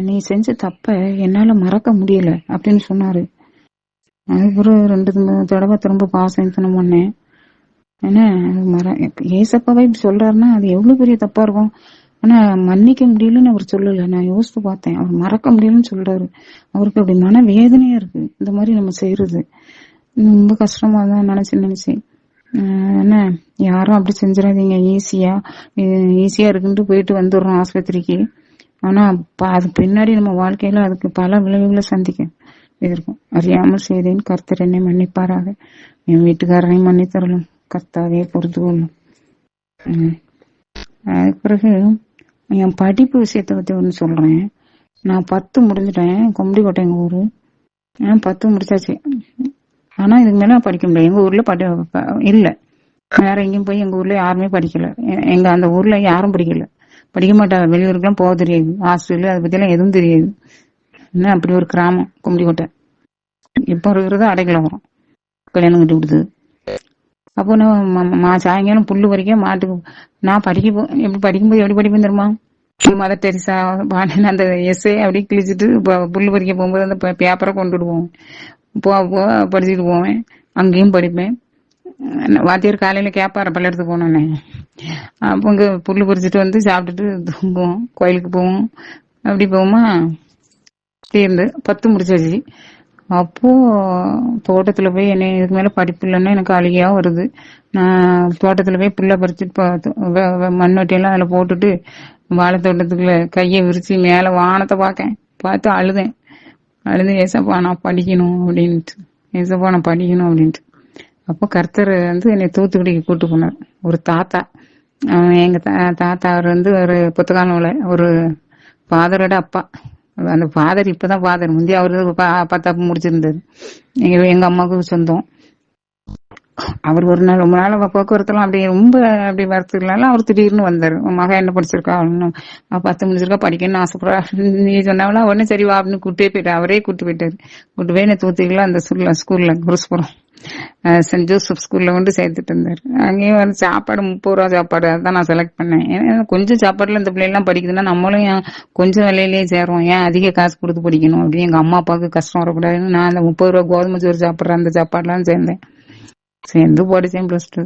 நீ செஞ்ச தப்ப என்னால மறக்க முடியல அப்படின்னு சொன்னாரு. அதுக்கப்புறம் 2-3 தடவை திரும்ப பாசத்தனம் பண்ணேன். ஏன்னா ஏசப்பாவே இப்படி சொல்றாருன்னா அது எவ்வளவு பெரிய தப்பா இருக்கும். ஆனா மன்னிக்க முடியலன்னு அவர் சொல்லல. நான் யோசித்து பார்த்தேன், அவர் மறக்க முடியலன்னு சொல்றாரு. அவருக்கு அப்படி மன வேதனையா இருக்கு இந்த மாதிரி நம்ம செய்யறது. ரொம்ப கஷ்டமா தான் நினைச்சு என்ன யாரும் அப்படி செஞ்சிடாதீங்க. ஈஸியா இருக்குன்ட்டு போயிட்டு வந்துடுறோம் ஆஸ்பத்திரிக்கு. ஆனா அது பின்னாடி நம்ம வாழ்க்கையில அதுக்கு பல விளைவுகளை சந்திக்க இருக்கும். அறியாமல் செய்தேன், கர்த்தர் என்னை மன்னிப்பாராக. என் வீட்டுக்காரனையும் மன்னித்தரலும், கர்த்தாவே பொறுத்து கொள்ளும். அதுக்கு பிறகு என் படிப்பு விஷயத்த பத்தி ஒண்ணு சொல்றேன். நான் 10 முடிஞ்சிட்டேன். கொம்படிக்கோட்டை எங்க ஊரு. 10 முடிச்சாச்சு. ஆனா இதுக்கு மேல படிக்க முடியாது. எங்க ஊர்ல இல்ல, வேற எங்கேயும் போய் எங்க ஊர்ல யாருமே படிக்கல. எங்க அந்த ஊர்ல யாரும் படிக்க மாட்டாங்க. வெளியூருக்குலாம் போக தெரியாது. ஹாஸ்டல் அதை பத்தி எல்லாம் எதுவும் தெரியாது. என்ன அப்படி ஒரு கிராமம் கொம்படிக்கோட்டை. இப்ப இருக்கிறது அடைக்கலம் வரும், கல்யாணம் கட்டி கொடுத்தது. அப்போ நான் சாயங்காலம் புல்லு பறிக்க மாட்டுக்கு நான் எப்படி படிப்பேன் தெரியுமா? மதர் டெரிசா அந்த எஸ்ஏ அப்படி கிழிச்சிட்டு புல்லு பறிக்க போகும்போது அந்த பேப்பரை கொண்டுட்டு போவேன். படிச்சுட்டு போவேன். அங்கேயும் படிப்பேன். வாத்தியார் காலையில கேட்பாரு பள்ளியெடுத்து போனோன்னே. அப்போ இங்க புல்லு பறிச்சுட்டு சாப்பிட்டுட்டு தூங்குவோம், கோயிலுக்கு போவோம். அப்படி போவோமா, தீர்ந்து 10 முடிச்சாச்சு. அப்போ தோட்டத்துல போய் என்ன இதுக்கு மேல படிப்பு இல்லைன்னா எனக்கு அழுகையா வருது. நான் தோட்டத்துல போய் புல்ல பறிச்சுட்டு மண்வெட்டி எல்லாம் அதுல போட்டுட்டு வாழை தோட்டத்துக்குள்ள கையை விரிச்சு மேல வானத்தை பார்த்து அழுது ஏசப்பா நான் படிக்கணும் அப்படின்ட்டு. அப்போ கர்த்தர் என்னை தூத்துக்குடிக்கு கூட்டு போனார். ஒரு தாத்தா, எங்க தாத்தா அவர் ஒரு புத்தக நூலை, ஒரு ஃபாதரோட அப்பா. அந்த ஃபாதர் இப்பதான் ஃபாதர், முந்தைய அவரு 10 முடிச்சிருந்தாரு. எங்க அம்மாவுக்கு சொந்தம். அவர் ஒரு நாள் ரொம்ப நாள் போக்குவரத்துலாம் அப்படி வரத்துலாம் அவர் திடீர்னு வந்தாரு. மகன் என்ன படிச்சிருக்கா, 10 முடிச்சிருக்கா, படிக்கணும்னு ஆசைப்படுறா. நீ சொன்னாவளா உடனே சரி வா அப்படின்னு கூட்டே போயிட்டாரு. அவரே கூட்டு போயிட்டாரு. கூட்டு போய் தூத்துக்குள்ள அந்த ஸ்கூல்ல குருஸ்புரம் சென்ட் ஜோசப் ஸ்கூல்ல சேர்த்துட்டு இருந்தாரு. அங்கேயும் சாப்பாடு 30 ரூபா சாப்பாடு. அதான் நான் செலக்ட் பண்ணேன். ஏன்னா கொஞ்சம் சாப்பாடுல இந்த பிள்ளை எல்லாம் படிக்குதுன்னா நம்மளும் கொஞ்சம் விலையிலேயே சேரும், ஏன் அதிக காசு கொடுத்து படிக்கணும் அப்படின்னு எங்க அம்மா அப்பாவுக்கு கஷ்டம் வரக்கூடாதுன்னு நான் அந்த 30 ரூபா கோதுமை சோறு சாப்பிடுற அந்த சாப்பாடுலாம் சேர்ந்து படிச்சேன் +2.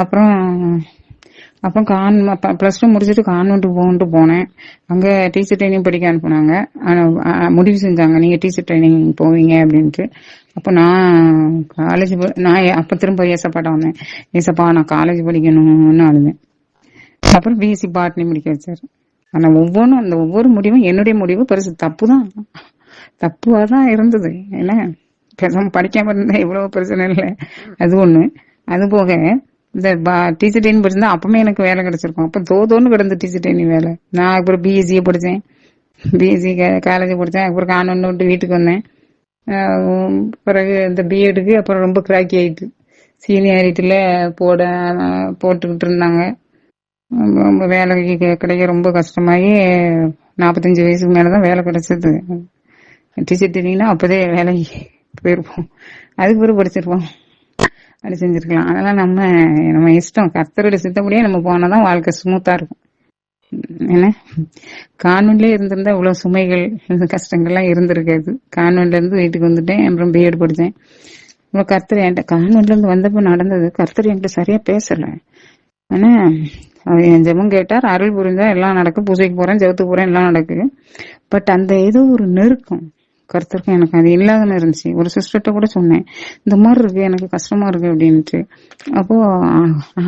அப்புறம் +2 முடிச்சுட்டு கான்வென்ட்டுக்கு போனேன். அங்க டீச்சர் ட்ரைனிங் படிக்க அனுப்புனாங்க. முடிவு செஞ்சாங்க நீங்க டீச்சர் ட்ரைனிங் போவீங்க அப்படின்ட்டு. அப்ப நான் காலேஜ் அப்ப திரும்ப ஏசப்பாட்ட வந்தேன். ஏசப்பா நான் காலேஜ் படிக்கணும்னு அழுதேன். அப்புறம் பிஎஸ்சி பாட்னி முடிக்க வச்சாரு. ஆனா ஒவ்வொரு முடிவும் என்னுடைய முடிவு பெருசு தப்புவாதான் இருந்தது. ஏன்னா பேசாம படிக்காம இருந்தா இவ்வளவு பிரச்சனை இல்லை. அது ஒண்ணு. அது போக இந்த டீச்சர் ட்ரைனிங் படிச்சிருந்தா அப்பவுமே எனக்கு வேலை கிடைச்சிருக்கும். அப்ப தோன்னு கிடந்து டீச்சர் ட்ரைனிங் வேலை. நான் அப்புறம் பிஎஸ்சியை படிச்சேன். பிஎஸ்சி காலேஜ் படிச்சேன். அப்புறம் கான்வென்ட் விட்டு வீட்டுக்கு வந்தேன். பிறகு இந்த பிஎட்டுக்கு அப்புறம் ரொம்ப கிராக்கி ஆயிட்டு சீனியாரிட்டில போட்டுக்கிட்டு இருந்தாங்க. வேலைக்கு கிடைக்க ரொம்ப கஷ்டமாயி 45 வயசுக்கு மேலதான் வேலை கிடைச்சது. டீச்சர் ட்ரைனிங்னா அப்பதே வேலைக்கு போயிருப்போம். அதுக்கு பிறகு படிச்சிருப்போம், அப்படி செஞ்சிருக்கலாம். அதெல்லாம் நம்ம இஷ்டம். கர்த்தருடைய சித்தப்படியே நம்ம போனாதான் வாழ்க்கை ஸ்மூத்தா இருக்கும். என்ன, கான்வென்ட்லயே இருந்திருந்தா இவ்வளவு சுமைகள் கஷ்டங்கள்லாம் இருந்திருக்காது. கான்வென்ட்ல இருந்து வீட்டுக்கு வந்துட்டேன். அப்புறம் பிஎட் படிச்சேன். இவ்வளவு கர்த்தர் என்கிட்ட கான்வென்ட்ல இருந்து வந்தப்ப நடந்தது. கர்த்தர் என்கிட்ட சரியா பேசல. ஆனா அவர் என் ஜெபம் கேட்டார், அருள் புரிஞ்சா எல்லாம் நடக்கும். பூஜைக்கு போறேன், ஜெபத்துக்கு போறேன், எல்லாம் நடக்குது. பட் அந்த ஏதோ ஒரு நெருக்கம் கருத்துருக்கும் எனக்கு அது இல்லாதன்னு இருந்துச்சு. ஒரு சிஸ்டர்கிட்ட கூட சொன்னேன், இந்த மாதிரி இருக்கு, எனக்கு கஷ்டமா இருக்கு அப்படின்ட்டு. அப்போ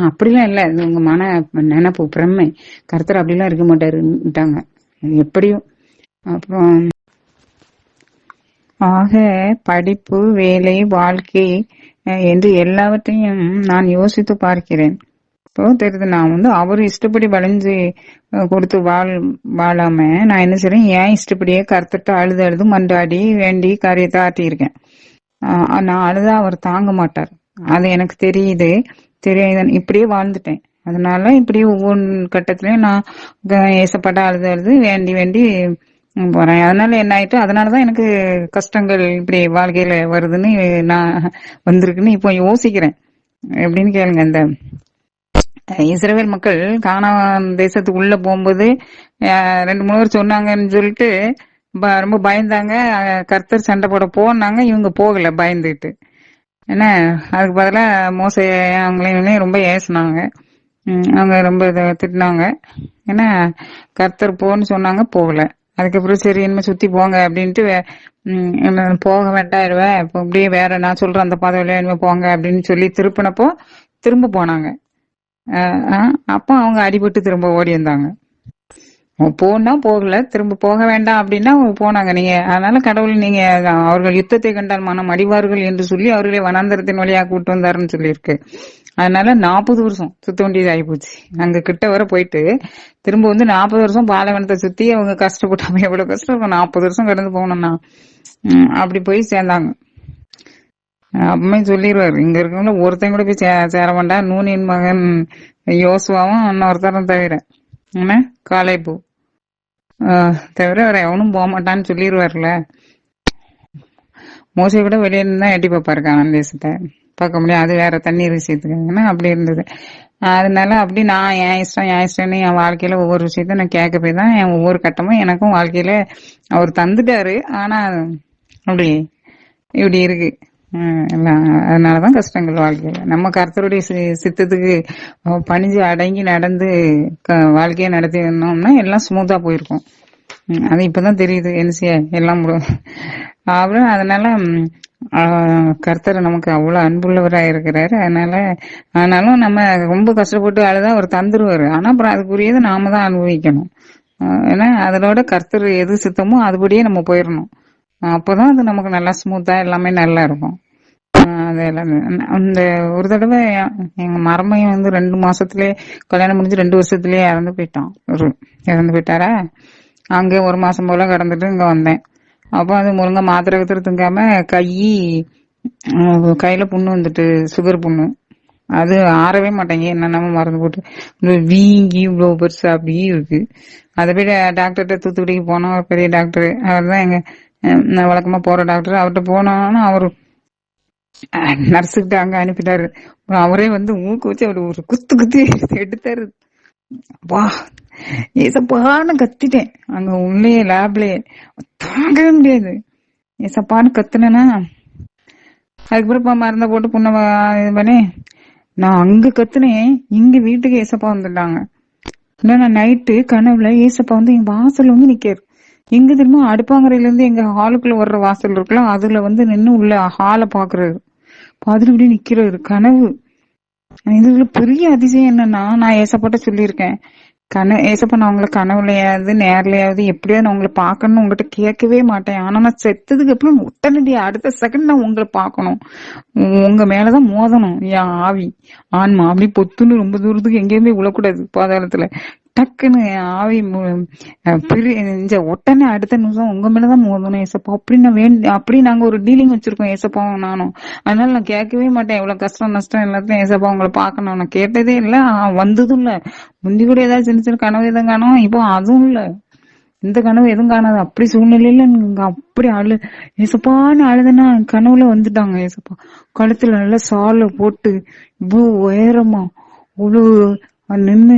அப்படிலாம் இல்ல, இது உங்க மன நினைப்பு பிரமை, கருத்தர் அப்படிலாம் இருக்க மாட்டாருட்டாங்க. எப்படியும் அப்புறம் ஆக படிப்பு, வேலை, வாழ்க்கை என்று எல்லாவற்றையும் நான் யோசித்து பார்க்கிறேன். இப்போ தெரியுது, நான் அவரு இஷ்டப்படி வளைஞ்சு கொடுத்து வாழாம நான் என்ன செய்றேன், ஏன் இஷ்டப்படியே கருத்துட்டு அழுது அழுது மன்றாடி வேண்டி காரியத்தை ஆட்டியிருக்கேன். நான் அழுதா அவர் தாங்க மாட்டார், அது எனக்கு தெரியுது. தெரியாது, இப்படியே வாழ்ந்துட்டேன். அதனால இப்படியே ஒவ்வொரு கட்டத்திலயும் நான் ஏசப்பட்ட அழுது அழுது வேண்டி வேண்டி போறேன். அதனால என்ன ஆயிட்டு, அதனாலதான் எனக்கு கஷ்டங்கள் இப்படி வாழ்க்கையில வருதுன்னு நான் வந்திருக்குன்னு இப்போ யோசிக்கிறேன். எப்படின்னு கேளுங்க, இந்த இஸ்ரேல் மக்கள் கானான் தேசத்துக்கு உள்ள போகும்போது 2-3 பேர் சொன்னாங்கன்னு சொல்லிட்டு ரொம்ப பயந்தாங்க. கர்த்தர் சண்டை போட போனாங்க, இவங்க போகல பயந்துட்டு. என்ன, அதுக்கு பதிலா மோசே அவங்களையும் ரொம்ப ஏசினாங்க. அவங்க ரொம்ப திட்டினாங்க. ஏன்னா கர்த்தர் போன்னு சொன்னாங்க, போகல. அதுக்கப்புறம் சரி இனிமே சுத்தி போங்க அப்படின்ட்டு போக வேண்டாயிருவேன், இப்போ அப்படியே வேற நான் சொல்றேன் அந்த பாதையில இனிமே போங்க அப்படின்னு சொல்லி திருப்பினப்போ திரும்ப போனாங்க. அப்ப அவங்க அடிபட்டு திரும்ப ஓடி வந்தாங்க. போனா போகல, திரும்ப போக வேண்டாம் அப்படின்னா போனாங்க. நீங்க அதனால கடவுள் நீங்க அவர்கள் யுத்தத்தை கண்டால் மனம் அடிவார்கள் என்று சொல்லி அவர்களை வனாந்தரத்தின் வழியா கூட்டு வந்தாருன்னு சொல்லியிருக்கு. அதனால 40 வருஷம் சுத்த வேண்டியது ஆகிப்போச்சு. அங்க கிட்ட வர போயிட்டு திரும்ப 40 வருஷம் பாலைவனத்தை சுத்தி அவங்க கஷ்டப்பட்டாங்க. எவ்வளவு கஷ்டம் இருக்கும் 40 வருஷம் கடந்து போகணும்னா. அப்படி போய் சேர்ந்தாங்க. அப்பமே சொல்லிடுவாரு, இங்க இருக்கவங்கள ஒருத்தன் கூட போய் சேர வேண்டாம், நூனின் மகன் யோசுவாவும் இன்னொருத்தரும் தவிர, என்ன காலேபு தவிர வேற எவனும் போக மாட்டான்னு சொல்லிடுவார்ல. மோசை கூட வெளியே இருந்தா எட்டி பார்ப்பாரு கானான் தேசத்தை, பார்க்க முடியாது, அது வேற தண்ணீர் விஷயத்துக்கு அப்படி இருந்தது. அதனால அப்படி நான் என் இஷ்டம்னு என் வாழ்க்கையில ஒவ்வொரு விஷயத்த நான் கேட்க போய் தான் என் ஒவ்வொரு கட்டமும் எனக்கும் வாழ்க்கையில அவர் தந்துட்டாரு. ஆனா அப்படி இப்படி இருக்கு. அதனாலதான் கஷ்டங்கள் வாழ்க்கையில. நம்ம கர்த்தருடைய சித்தத்துக்கு பணிஞ்சு அடங்கி நடந்து வாழ்க்கையை நடத்தி வந்தோம்னா எல்லாம் ஸ்மூத்தா போயிருக்கும். அது இப்பதான் தெரியுது, என்சிய எல்லாம் அப்புறம். அதனால கர்த்தர் நமக்கு அவ்வளவு அன்புள்ளவரா இருக்கிறாரு. ஆனாலும் நம்ம ரொம்ப கஷ்டப்பட்டு அழுதா அவர் தந்துருவாரு. ஆனா அப்புறம் அதுக்குரியது நாம தான் அனுபவிக்கணும். ஏன்னா அதனோட கர்த்தர் எது சித்தமோ அதுபடியே நம்ம போயிடணும். அப்பதான் அது நமக்கு நல்லா ஸ்மூத்தா எல்லாமே நல்லா இருக்கும். அதெல்லாம் அந்த ஒரு தடவை எங்க மருமையும் 2 மாசத்துலயே கல்யாணம் முடிஞ்சு 2 வருஷத்துலயே இறந்து போயிட்டான். இறந்து போயிட்டாரா. அங்க 1 மாசம் போல கிடந்துட்டு இங்க வந்தேன். அப்போ அது முழுங்க மாத்திரை கத்திர திங்காம கையில புண்ணு வந்துட்டு, சுகர் புண்ணு. அது ஆறவே மாட்டேங்க, என்னென்னமோ மருந்து போட்டு வீங்கி இவ்வளவு பெருசு அப்படியே இருக்கு. அதை போய் டாக்டர்கிட்ட தூத்துக்குடிக்கு போனோம். பெரிய டாக்டர், அவர் தான் எங்க வழக்கமா போற டாக்டர். அவர்கிட்ட போனோம்னா அவரு நர்ஸுக்கிட்ட அங்க அனுப்பிட்டாரு. அவரே ஊக்கு வச்சு அவர் ஒரு குத்து எடுத்தாரு. வா ஏசப்பான்னு கத்திட்டேன் அங்க உள்ளே லேப்லயே. தாங்கவே முடியாது, ஏசப்பான்னு கத்துனேன்னா. அதுக்கப்புறம் மருந்த போட்டு புண்ண இது பண்ணி நான் அங்க கத்துனேன். இங்க வீட்டுக்கு ஏசப்பா வந்துட்டாங்க. நான் நைட்டு கனவுல ஏசப்பா எங்க வாசல்ல நிக்காரு. எங்க தெரியுமா, அடுப்பாங்கரையில இருந்து எங்க ஹாலுக்குள்ள வர்ற வாசல் இருக்கலாம், அதுல நின்னு உள்ள ஹாலை பாக்குறாரு. பாத்துட்டு இப்படி நிக்கிறாரு கனவு. இதுல பெரிய அதிசயம் என்னன்னா, நான் ஏசப்பாட்ட சொல்லியிருக்கேன், ஏசப்பா நான் உங்களை கனவுலையாவது நேர்லையாவது எப்படியாவது நான் உங்களை பாக்கணும்னு உங்ககிட்ட கேட்கவே மாட்டேன். ஆனா நான் செத்ததுக்கு அப்புறம் உடனடியா அடுத்த செகண்ட் நான் உங்களை பாக்கணும், உங்க மேலதான் மோதணும் என் ஆவி ஆன்மா. அப்படி பொத்துன்னு ரொம்ப தூரத்துக்கு எங்கேயுமே விழக்கூடாது பாதாளத்துல, டக்குன்னு ஆவி உடனே அடுத்த நிமிஷம் உங்க மேலதான் மோதணும் ஏசப்பா அப்படின்னு அப்படி நாங்க ஒரு டீலிங் வச்சிருக்கோம் ஏசப்பாவும் நானும். அதனால நான் கேட்கவே மாட்டேன், எவ்வளவு கஷ்டம் நஷ்டம் எல்லாத்தையும் ஏசப்பா உங்களை பாக்கணும் நான் கேட்டதே இல்ல, வந்ததும் இல்ல. முந்தி கூட ஏதாவது சின்ன சின்ன கனவு எதுவும் காணும், இப்போ அதுவும் இல்ல, இந்த கனவு எதுவும் காணாது. அப்படி சூழ்நிலையில நீங்க அப்படி ஏசப்பான்னு அழுதுனா கனவுல வந்துட்டாங்க ஏசப்பா. கழுத்துல நல்லா சாலை போட்டு இவ்வளவு உயரமா அவ்வளவு நின்னு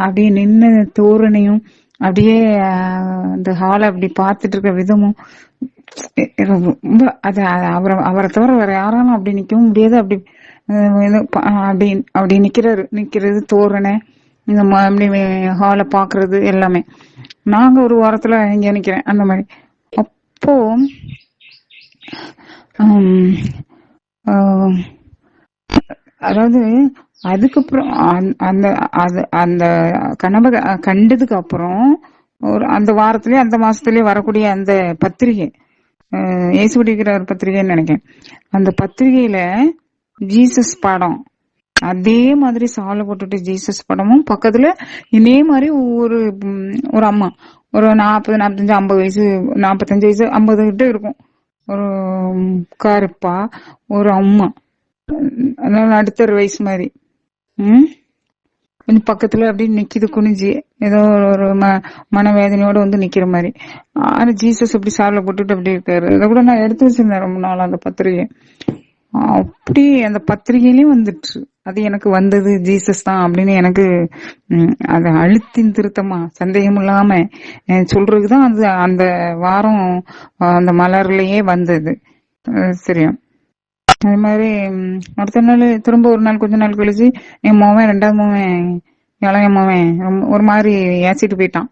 அப்படியே நின்ன தோரணையும் அப்படியே அந்த ஹாலை அப்படி பார்த்துட்டு இருக்க விதமும் ரொம்ப அவரை தவிர வேற யாராலும் அப்படி நிக்கவும் முடியாது. அப்படி அப்படி அப்படி நிக்கிறது தோரணை, இந்த அப்படி ஹாலை பாக்குறது எல்லாமே. நாங்க ஒரு வாரத்துல இங்க நிக்கிறேன் அந்த மாதிரி. அப்போ அதாவது அதுக்கப்புறம் அந்த அந்த கனவை கண்டதுக்கு அப்புறம் அந்த வாரத்திலயே அந்த மாசத்திலயே வரக்கூடிய அந்த பத்திரிகை, இயேசுடிக்கிற ஒரு பத்திரிகைன்னு நினைக்கிறேன். அந்த பத்திரிகையில ஜீசஸ் படம் அதே மாதிரி சாலை போட்டுட்டு ஜீசஸ் படமும் பக்கத்துல இதே மாதிரி ஒரு அம்மா ஒரு 40 45 50 வயசு 45 வயசு 50 கிட்ட இருக்கும், ஒரு கருப்பா ஒரு அம்மா நடுத்தர வயசு மாதிரி கொஞ்சம் பக்கத்துல அப்படி நிக்குது குனிஞ்சு, ஏதோ ஒரு மனவேதனையோட வந்து நிக்கிற மாதிரி. ஆனா ஜீசஸ் அப்படி சாலை போட்டுட்டு அப்படி இருக்காரு. அதை கூட நான் எடுத்து வச்சிருந்தேன் ரொம்ப நாள் அந்த பத்திரிகை. அப்படி அந்த பத்திரிகையிலயும் வந்துட்டு அது எனக்கு வந்தது ஜீசஸ் தான் அப்படின்னு எனக்கு அத அழுத்தின் திருத்தமா சந்தேகம் இல்லாம சொல்றதுக்குதான் அது அந்த வாரம் அந்த மலர்லயே வந்தது. சரியா அது மாதிரி அடுத்த நாள் திரும்ப ஒரு நாள் கொஞ்ச நாள் கழிச்சு என் மோவன் 2வது மோவன் இளைய மோவன் ஒரு மாதிரி ஏசிட்டு போயிட்டான்.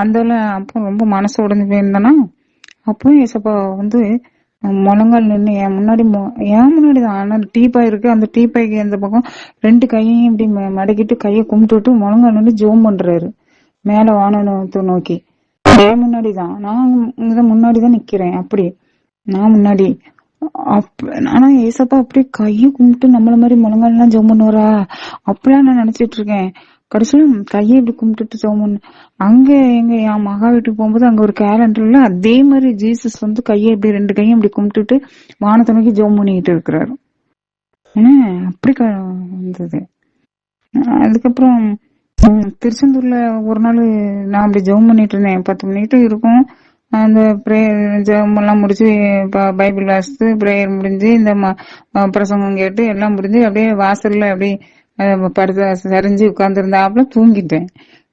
அந்த அப்போ ரொம்ப மனசு உடஞ்சு போயிருந்தேன்னா அப்போ ஏசப்பா வந்து முழங்கால் நின்று என் முன்னாடிதான். ஆனா டீப்பாய் இருக்கு, அந்த டீப்பாய்க்கு அந்த பக்கம் 2 கையையும் இப்படி மடக்கிட்டு கையை கும்பிட்டு முழங்கால் நின்று ஜோம் பண்றாரு மேல வானத்தை நோக்கி. என் முன்னாடிதான், நான் முன்னாடிதான் நிக்கிறேன். அப்படி நான் முன்னாடி ஆனா ஏசப்பா அப்படியே கையை கும்பிட்டு நம்மள மாதிரி முழங்கால் எல்லாம் ஜோம் பண்ணுவாரா அப்படிலாம் நான் நினைச்சிட்டு இருக்கேன். கடைசியில கையை இப்படி கும்பிட்டுட்டு ஜோம் பண்ண அங்க என் மகா வீட்டுக்கு போகும்போது அங்க ஒரு கேலண்டர்ல அதே மாதிரி ஜீசஸ் வந்து கையை இப்படி 2 கையும் இப்படி கும்பிட்டுட்டு வானத்தை நோக்கி ஜோம் பண்ணிட்டு இருக்கிறாரு. அப்படி வந்தது. அதுக்கப்புறம் திருச்செந்தூர்ல ஒரு நாள் நான் அப்படி ஜோம் பண்ணிட்டு இருந்தேன். 10 மணிட்டு இருக்கும். அந்த ஜெபம் எல்லாம் முடிச்சு பைபிள் வாசித்து பிரேயர் முடிஞ்சு இந்த பிரசங்கம் கேட்டு எல்லாம் முடிஞ்சு அப்படியே வாசல்ல அப்படியே படுத்து சரிஞ்சு உட்கார்ந்துருந்தாப்புல தூங்கிட்டேன்.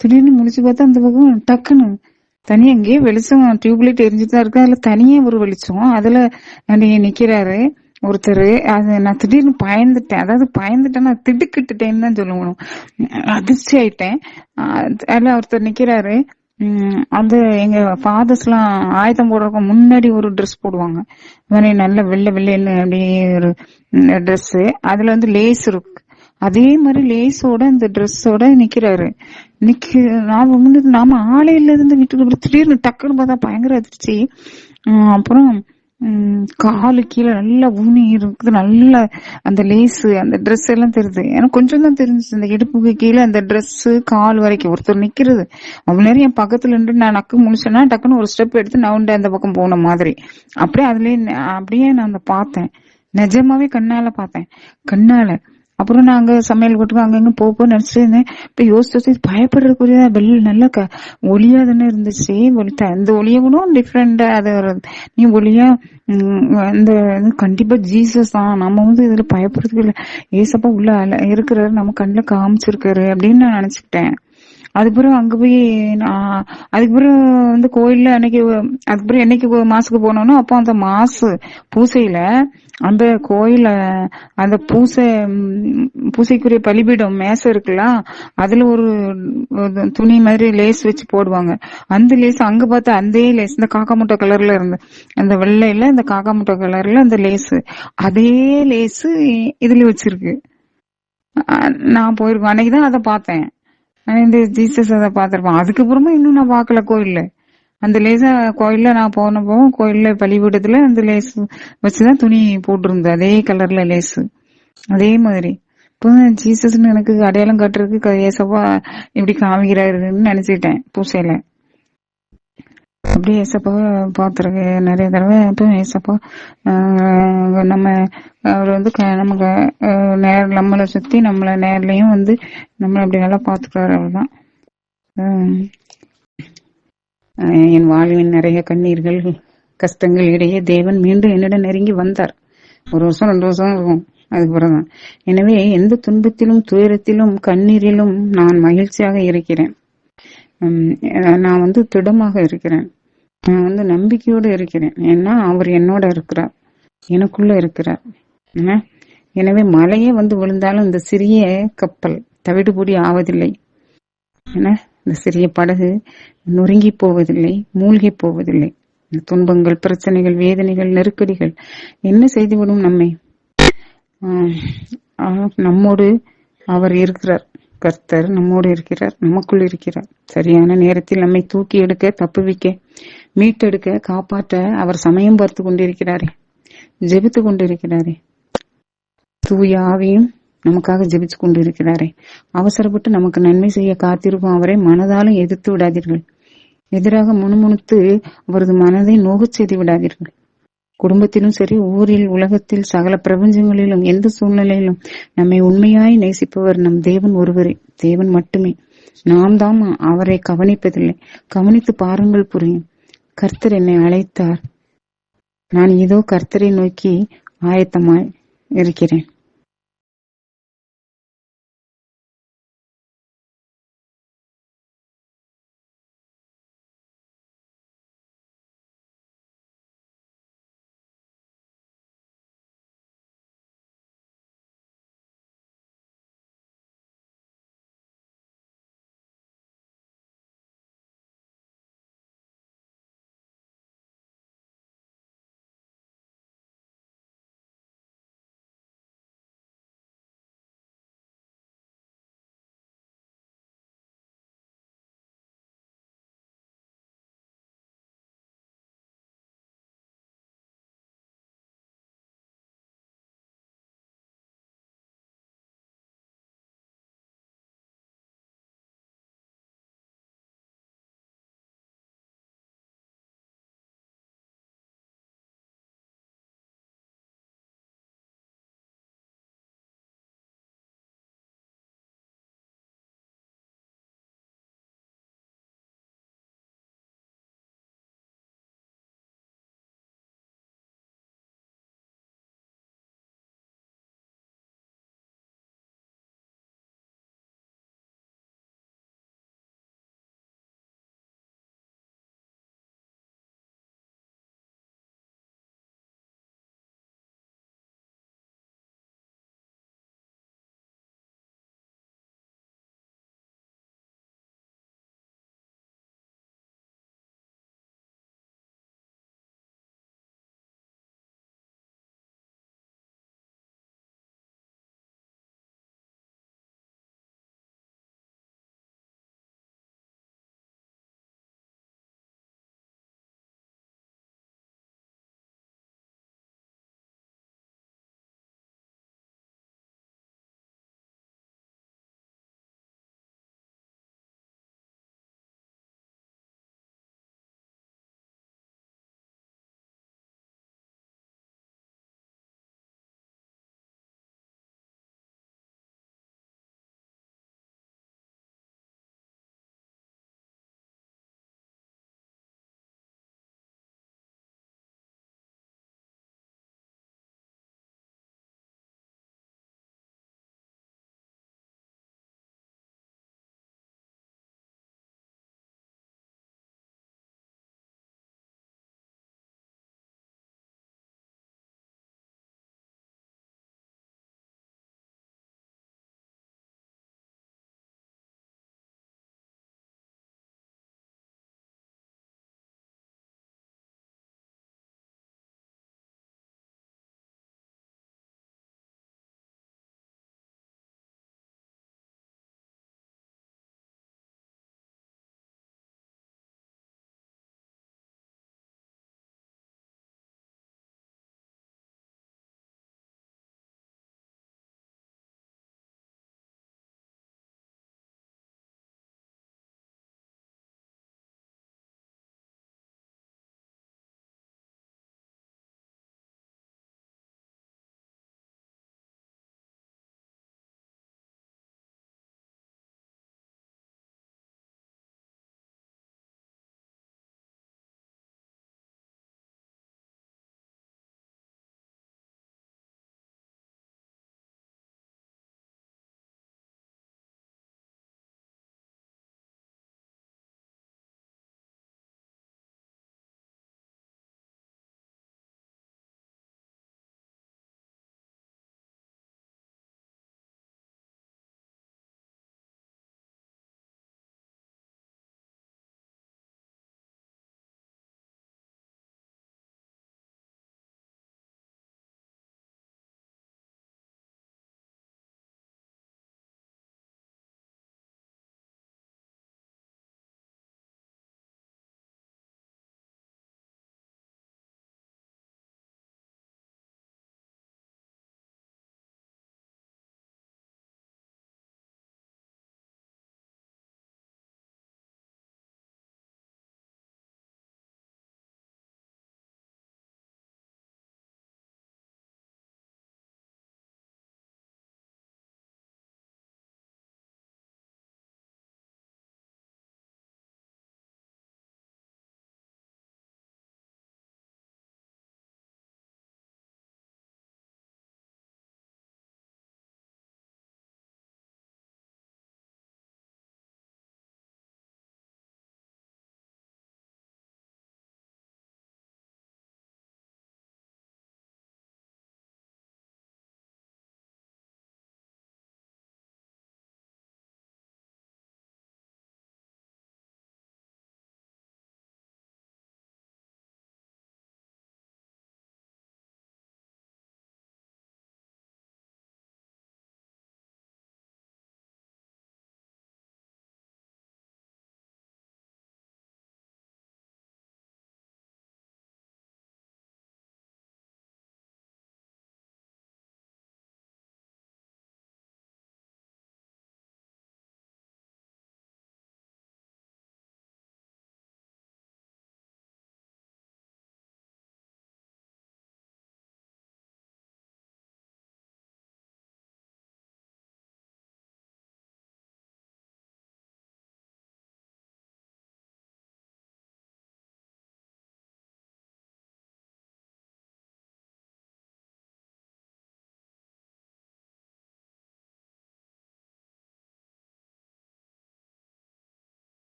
திடீர்னு முடிச்சு பார்த்தா அந்த பக்கம் டக்குன்னு தனியா எங்கேயே வெளிச்சம் டியூப்லைட் எரிஞ்சுதான் இருக்கு, அதுல தனியா ஒரு வெளிச்சம், அதுல நிக்கிறாரு ஒருத்தர். அது நான் திடீர்னு பயந்துட்டேன். அதாவது பயந்துட்டேன்னா திடுக்கிட்டுட்டேன்னு தான் சொல்லணும், அதிர்ச்சி ஆயிட்டேன். அதுல ஒருத்தர் நிக்கிறாரு. அது எங்க ஃபாதர்ஸ் எல்லாம் ஆயுதம் போடுறதுக்கு முன்னாடி ஒரு ட்ரெஸ் போடுவாங்க, நல்ல வெள்ளை வெள்ளைன்னு அப்படியே ஒரு ட்ரெஸ், அதுல வந்து லேஸ் இருக்கு. அதே மாதிரி லேஸோட இந்த ட்ரெஸ்ஸோட நிக்கிறாரு. நாம ஆலையில இருந்து வீட்டுக்கு திடீர்னு டக்குன்னு பார்த்தா பயங்கர அதிர்ச்சி. அப்புறம் காலு கீழே நல்லா ஊனி இருக்குது, நல்ல அந்த லேஸ் அந்த ட்ரெஸ் எல்லாம் தெரியுது. எனக்கு கொஞ்சம் தான் தெரிஞ்சிச்சு, அந்த இடுப்புக்கு கீழே அந்த ட்ரெஸ் கால் வரைக்கும் ஒருத்தர் நிக்கிறது. அவ்வளவு நேரம் என் பக்கத்துல இருந்து நான் நக்கு முடிச்சேன்னா டக்குன்னு ஒரு ஸ்டெப் எடுத்து நவுண்டு அந்த பக்கம் போன மாதிரி. அப்படியே நான் அந்த பார்த்தேன், நிஜமாவே கண்ணால பார்த்தேன், கண்ணால. அப்புறம் நாங்க சமையல் கூட்டுக்கு அங்கங்க போக நினைச்சிட்டு இருந்தேன். இப்ப யோசிச்சு பயப்படுறதுக்குரிய நல்ல ஒளியா தானே இருந்துச்சு. அந்த ஒளியவனும் டிஃப்ரெண்டா அது நீ ஒளியா இந்த கண்டிப்பா ஜீசஸ் தான், நம்ம வந்து இதுல பயப்படுறதுக்கு இல்ல, ஏசப்பா உள்ள இருக்கிறாரு, நம்ம கண்ணுல காமிச்சிருக்காரு அப்படின்னு நான் நினைச்சுக்கிட்டேன். அதுக்கப்புறம் அங்க போய் அதுக்கு பிறகு வந்து கோயில்ல அதுக்கப்புறம் என்னைக்கு மாசுக்கு போனோம்னா அப்போ அந்த மாசு பூசையில அந்த கோயில அந்த பூசைக்குரிய பலிபீடம் மேசை இருக்குல்ல, அதுல ஒரு துணி மாதிரி லேஸ் வச்சு போடுவாங்க. அந்த லேஸ் அங்க பார்த்தா அந்த லேஸ் இந்த காக்கா முட்டை கலர்ல இருந்து அந்த வெள்ளையில இந்த காக்கா முட்டை கலர்ல அந்த லேஸ், அதே லேஸ் இதுல வச்சிருக்கு. நான் போயிருக்கேன் அன்னைக்குதான் அதை பார்த்தேன். இந்த ஜீசஸ் அதை பார்த்திருப்பான். அதுக்கப்புறமா இன்னும் நான் பார்க்கல கோயில்ல. அந்த லேசா கோயில்ல நான் போனப்போ கோயில்ல பலிபீடத்துல அந்த லேஸ் வச்சுதான் துணி போட்டிருந்தது, அதே கலர்ல லேஸ் அதே மாதிரி. இப்போ ஜீசஸ்ன்னு எனக்கு அடையாளம் காட்டுறதுக்கு ஏசப்பா இப்படி காமிக்கிறாருன்னு நினைச்சிட்டேன் பூசையில. அப்படியே ஏசப்பாவை பார்த்துருக்கேன் நிறைய தடவை. இப்போ ஏசப்பா நம்ம அவர் வந்து நமக்கு நம்மளை சுத்தி நம்மள நேர்லயும் வந்து நம்மள அப்படி நல்லா பார்த்துக்கிறாரு. அவர்தான் என் வாழ்வின் நிறைய கண்ணீர்கள் கஷ்டங்கள் இடையே தேவன் மீண்டும் என்னிடம் நெருங்கி வந்தார். 1 வருஷம் 2 வருஷம் இருக்கும் அதுக்கு பிறகுதான். எனவே எந்த துன்பத்திலும் துயரத்திலும் கண்ணீரிலும் நான் மகிழ்ச்சியாக இருக்கிறேன். நான் வந்து திடமாக இருக்கிறேன். நான் வந்து நம்பிக்கையோடு இருக்கிறேன். ஏன்னா அவர் என்னோட இருக்கிறார், எனக்குள்ள இருக்கிறார். எனவே மழையே வந்து விழுந்தாலும் இந்த சிறிய கப்பல் தவிடுபொடி ஆவதில்லை. இந்த சிறிய படகு நொறுங்கி போவதில்லை, மூழ்கி போவதில்லை. துன்பங்கள், பிரச்சனைகள், வேதனைகள், நெருக்கடிகள் என்ன செய்துவிடும் நம்மை? நம்மோடு அவர் இருக்கிறார். கர்த்தர் நம்மோடு இருக்கிறார், நமக்குள் இருக்கிறார். சரியான நேரத்தில் நம்மை தூக்கி எடுக்க, தப்புவிக்க, மீட்டெடுக்க, காப்பாற்ற அவர் சமயம் பார்த்து கொண்டிருக்கிறாரே, ஜெபித்து கொண்டிருக்கிறாரே. தூய ஆவியும் நமக்காக ஜெபிச்சு கொண்டிருக்கிறாரே. அவசரப்பட்டு நமக்கு நன்மை செய்ய காத்திருக்கும் அவரை மனதாலும் எதிர்த்து விடாதீர்கள். எதிராக முணுமுணுத்து அவரது மனதை நோகச் செய்து விடாதீர்கள். குடும்பத்திலும் சரி, ஊரில், உலகத்தில், சகல பிரபஞ்சங்களிலும், எந்த சூழ்நிலையிலும் நம்மை உண்மையாய் நேசிப்பவர் நம் தேவன் ஒருவரே, தேவன் மட்டுமே. நாம் தான் அவரை கவனிப்பதில்லை. கவனித்து பாருங்கள், புரியும். கர்த்தர் என்னை அழைத்தார். நான் இதோ கர்த்தரை நோக்கி ஆயத்தமாய் இருக்கிறேன்.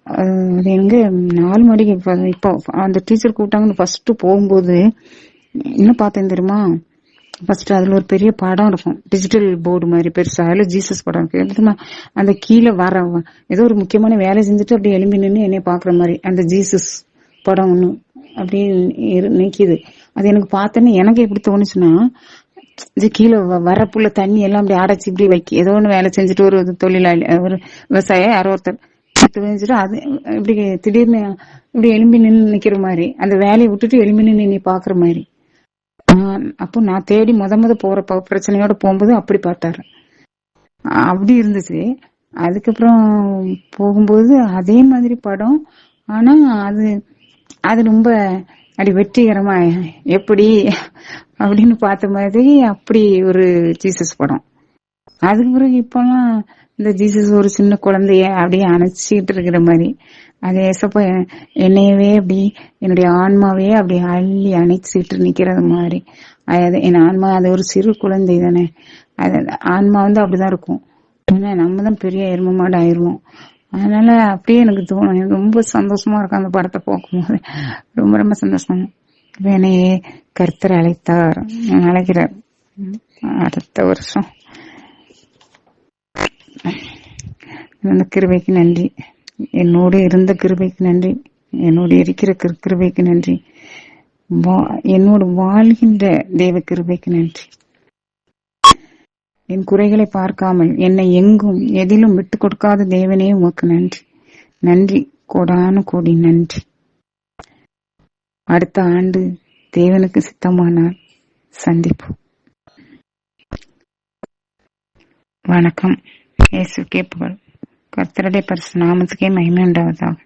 அது எங்க 4 மணிக்கு இப்போ அந்த டீச்சர் கூப்பிட்டாங்கன்னு ஃபர்ஸ்ட் போகும்போது என்ன பார்த்தேன் தெரியுமா? ஃபர்ஸ்ட் அதுல ஒரு பெரிய படம் இருக்கும், டிஜிட்டல் போர்டு மாதிரி பெருசா. அதுல ஜீசஸ் படம் இருக்கு. எப்படிமா அந்த கீழே வர ஏதோ ஒரு முக்கியமான வேலை செஞ்சுட்டு அப்படியே எழும்பி நின்று என்னைய பாக்குற மாதிரி அந்த ஜீசஸ் படம் ஒண்ணு அப்படியே நிக்குது. அது எனக்கு பார்த்தேன்னு எனக்கு எப்படி தோணுச்சுன்னா, இது கீழே வரப்புள்ள தண்ணி எல்லாம் அப்படி அடைச்சி இப்படி வைக்க ஏதோ ஒண்ணு வேலை செஞ்சுட்டு ஒரு தொழிலாளி ஒரு விவசாயி யாரோ ஒருத்தர் செஞ்சுட்டு அது இப்படி திடீர்னு இப்படி எலும்பி நின்று நிக்கிற மாதிரி, அந்த வேலையை விட்டுட்டு எலும்பி நின்று நீ பாக்குற மாதிரி. அப்போ நான் தேடி முத போற பிரச்சனையோட போகும்போது அப்படி பார்த்தாரு. அப்படி இருந்துச்சு. அதுக்கப்புறம் போகும்போது அதே மாதிரி படம். ஆனா அது அது ரொம்ப அப்படி வெற்றிகரமா எப்படி அப்படின்னு பார்த்த மாதிரி அப்படி ஒரு ஜீசஸ் படம். அதுக்கு பிறகு இப்பெல்லாம் இந்த ஜீசஸ் ஒரு சின்ன குழந்தைய அப்படியே அணைச்சிட்டு இருக்கிற மாதிரி, அது ஏசப்ப என்னையவே அப்படி என்னுடைய ஆன்மாவே அப்படி அள்ளி அணைச்சிட்டு நிக்கிறது மாதிரி. அது என் ஆன்மா அது ஒரு சிறு குழந்தை தானே, அது ஆன்மா அப்படிதான் இருக்கும். நம்ம தான் பெரிய எரும மாடு ஆயிருவோம். அதனால அப்படியே எனக்கு தோணும். எனக்கு ரொம்ப சந்தோஷமா இருக்கும் அந்த படத்தை பார்க்கும்போது. ரொம்ப ரொம்ப சந்தோஷம். என்னையே கர்த்தர் அழைத்தார், அழைக்கிறார். அடுத்த வருஷம் அந்த கிருபைக்கு நன்றி. என்னோடு இருந்த கிருபைக்கு நன்றி. என்னோடு இருக்கிற கிருபைக்கு நன்றி. என்னோடு வாழ்கின்ற தேவ கிருபைக்கு நன்றி. என் குறைகளை பார்க்காமல் என்னை எங்கும் எதிலும் விட்டு கொடுக்காத தேவனே உமக்கு நன்றி. நன்றி, கோடான கோடி நன்றி. அடுத்த ஆண்டு தேவனுக்கு சித்தமானால் சந்திப்போம். வணக்கம். இயேசுக்கே புகழ். கர்த்தருடைய பரிசு நாமத்துக்கே மகிமை உண்டாவதாக.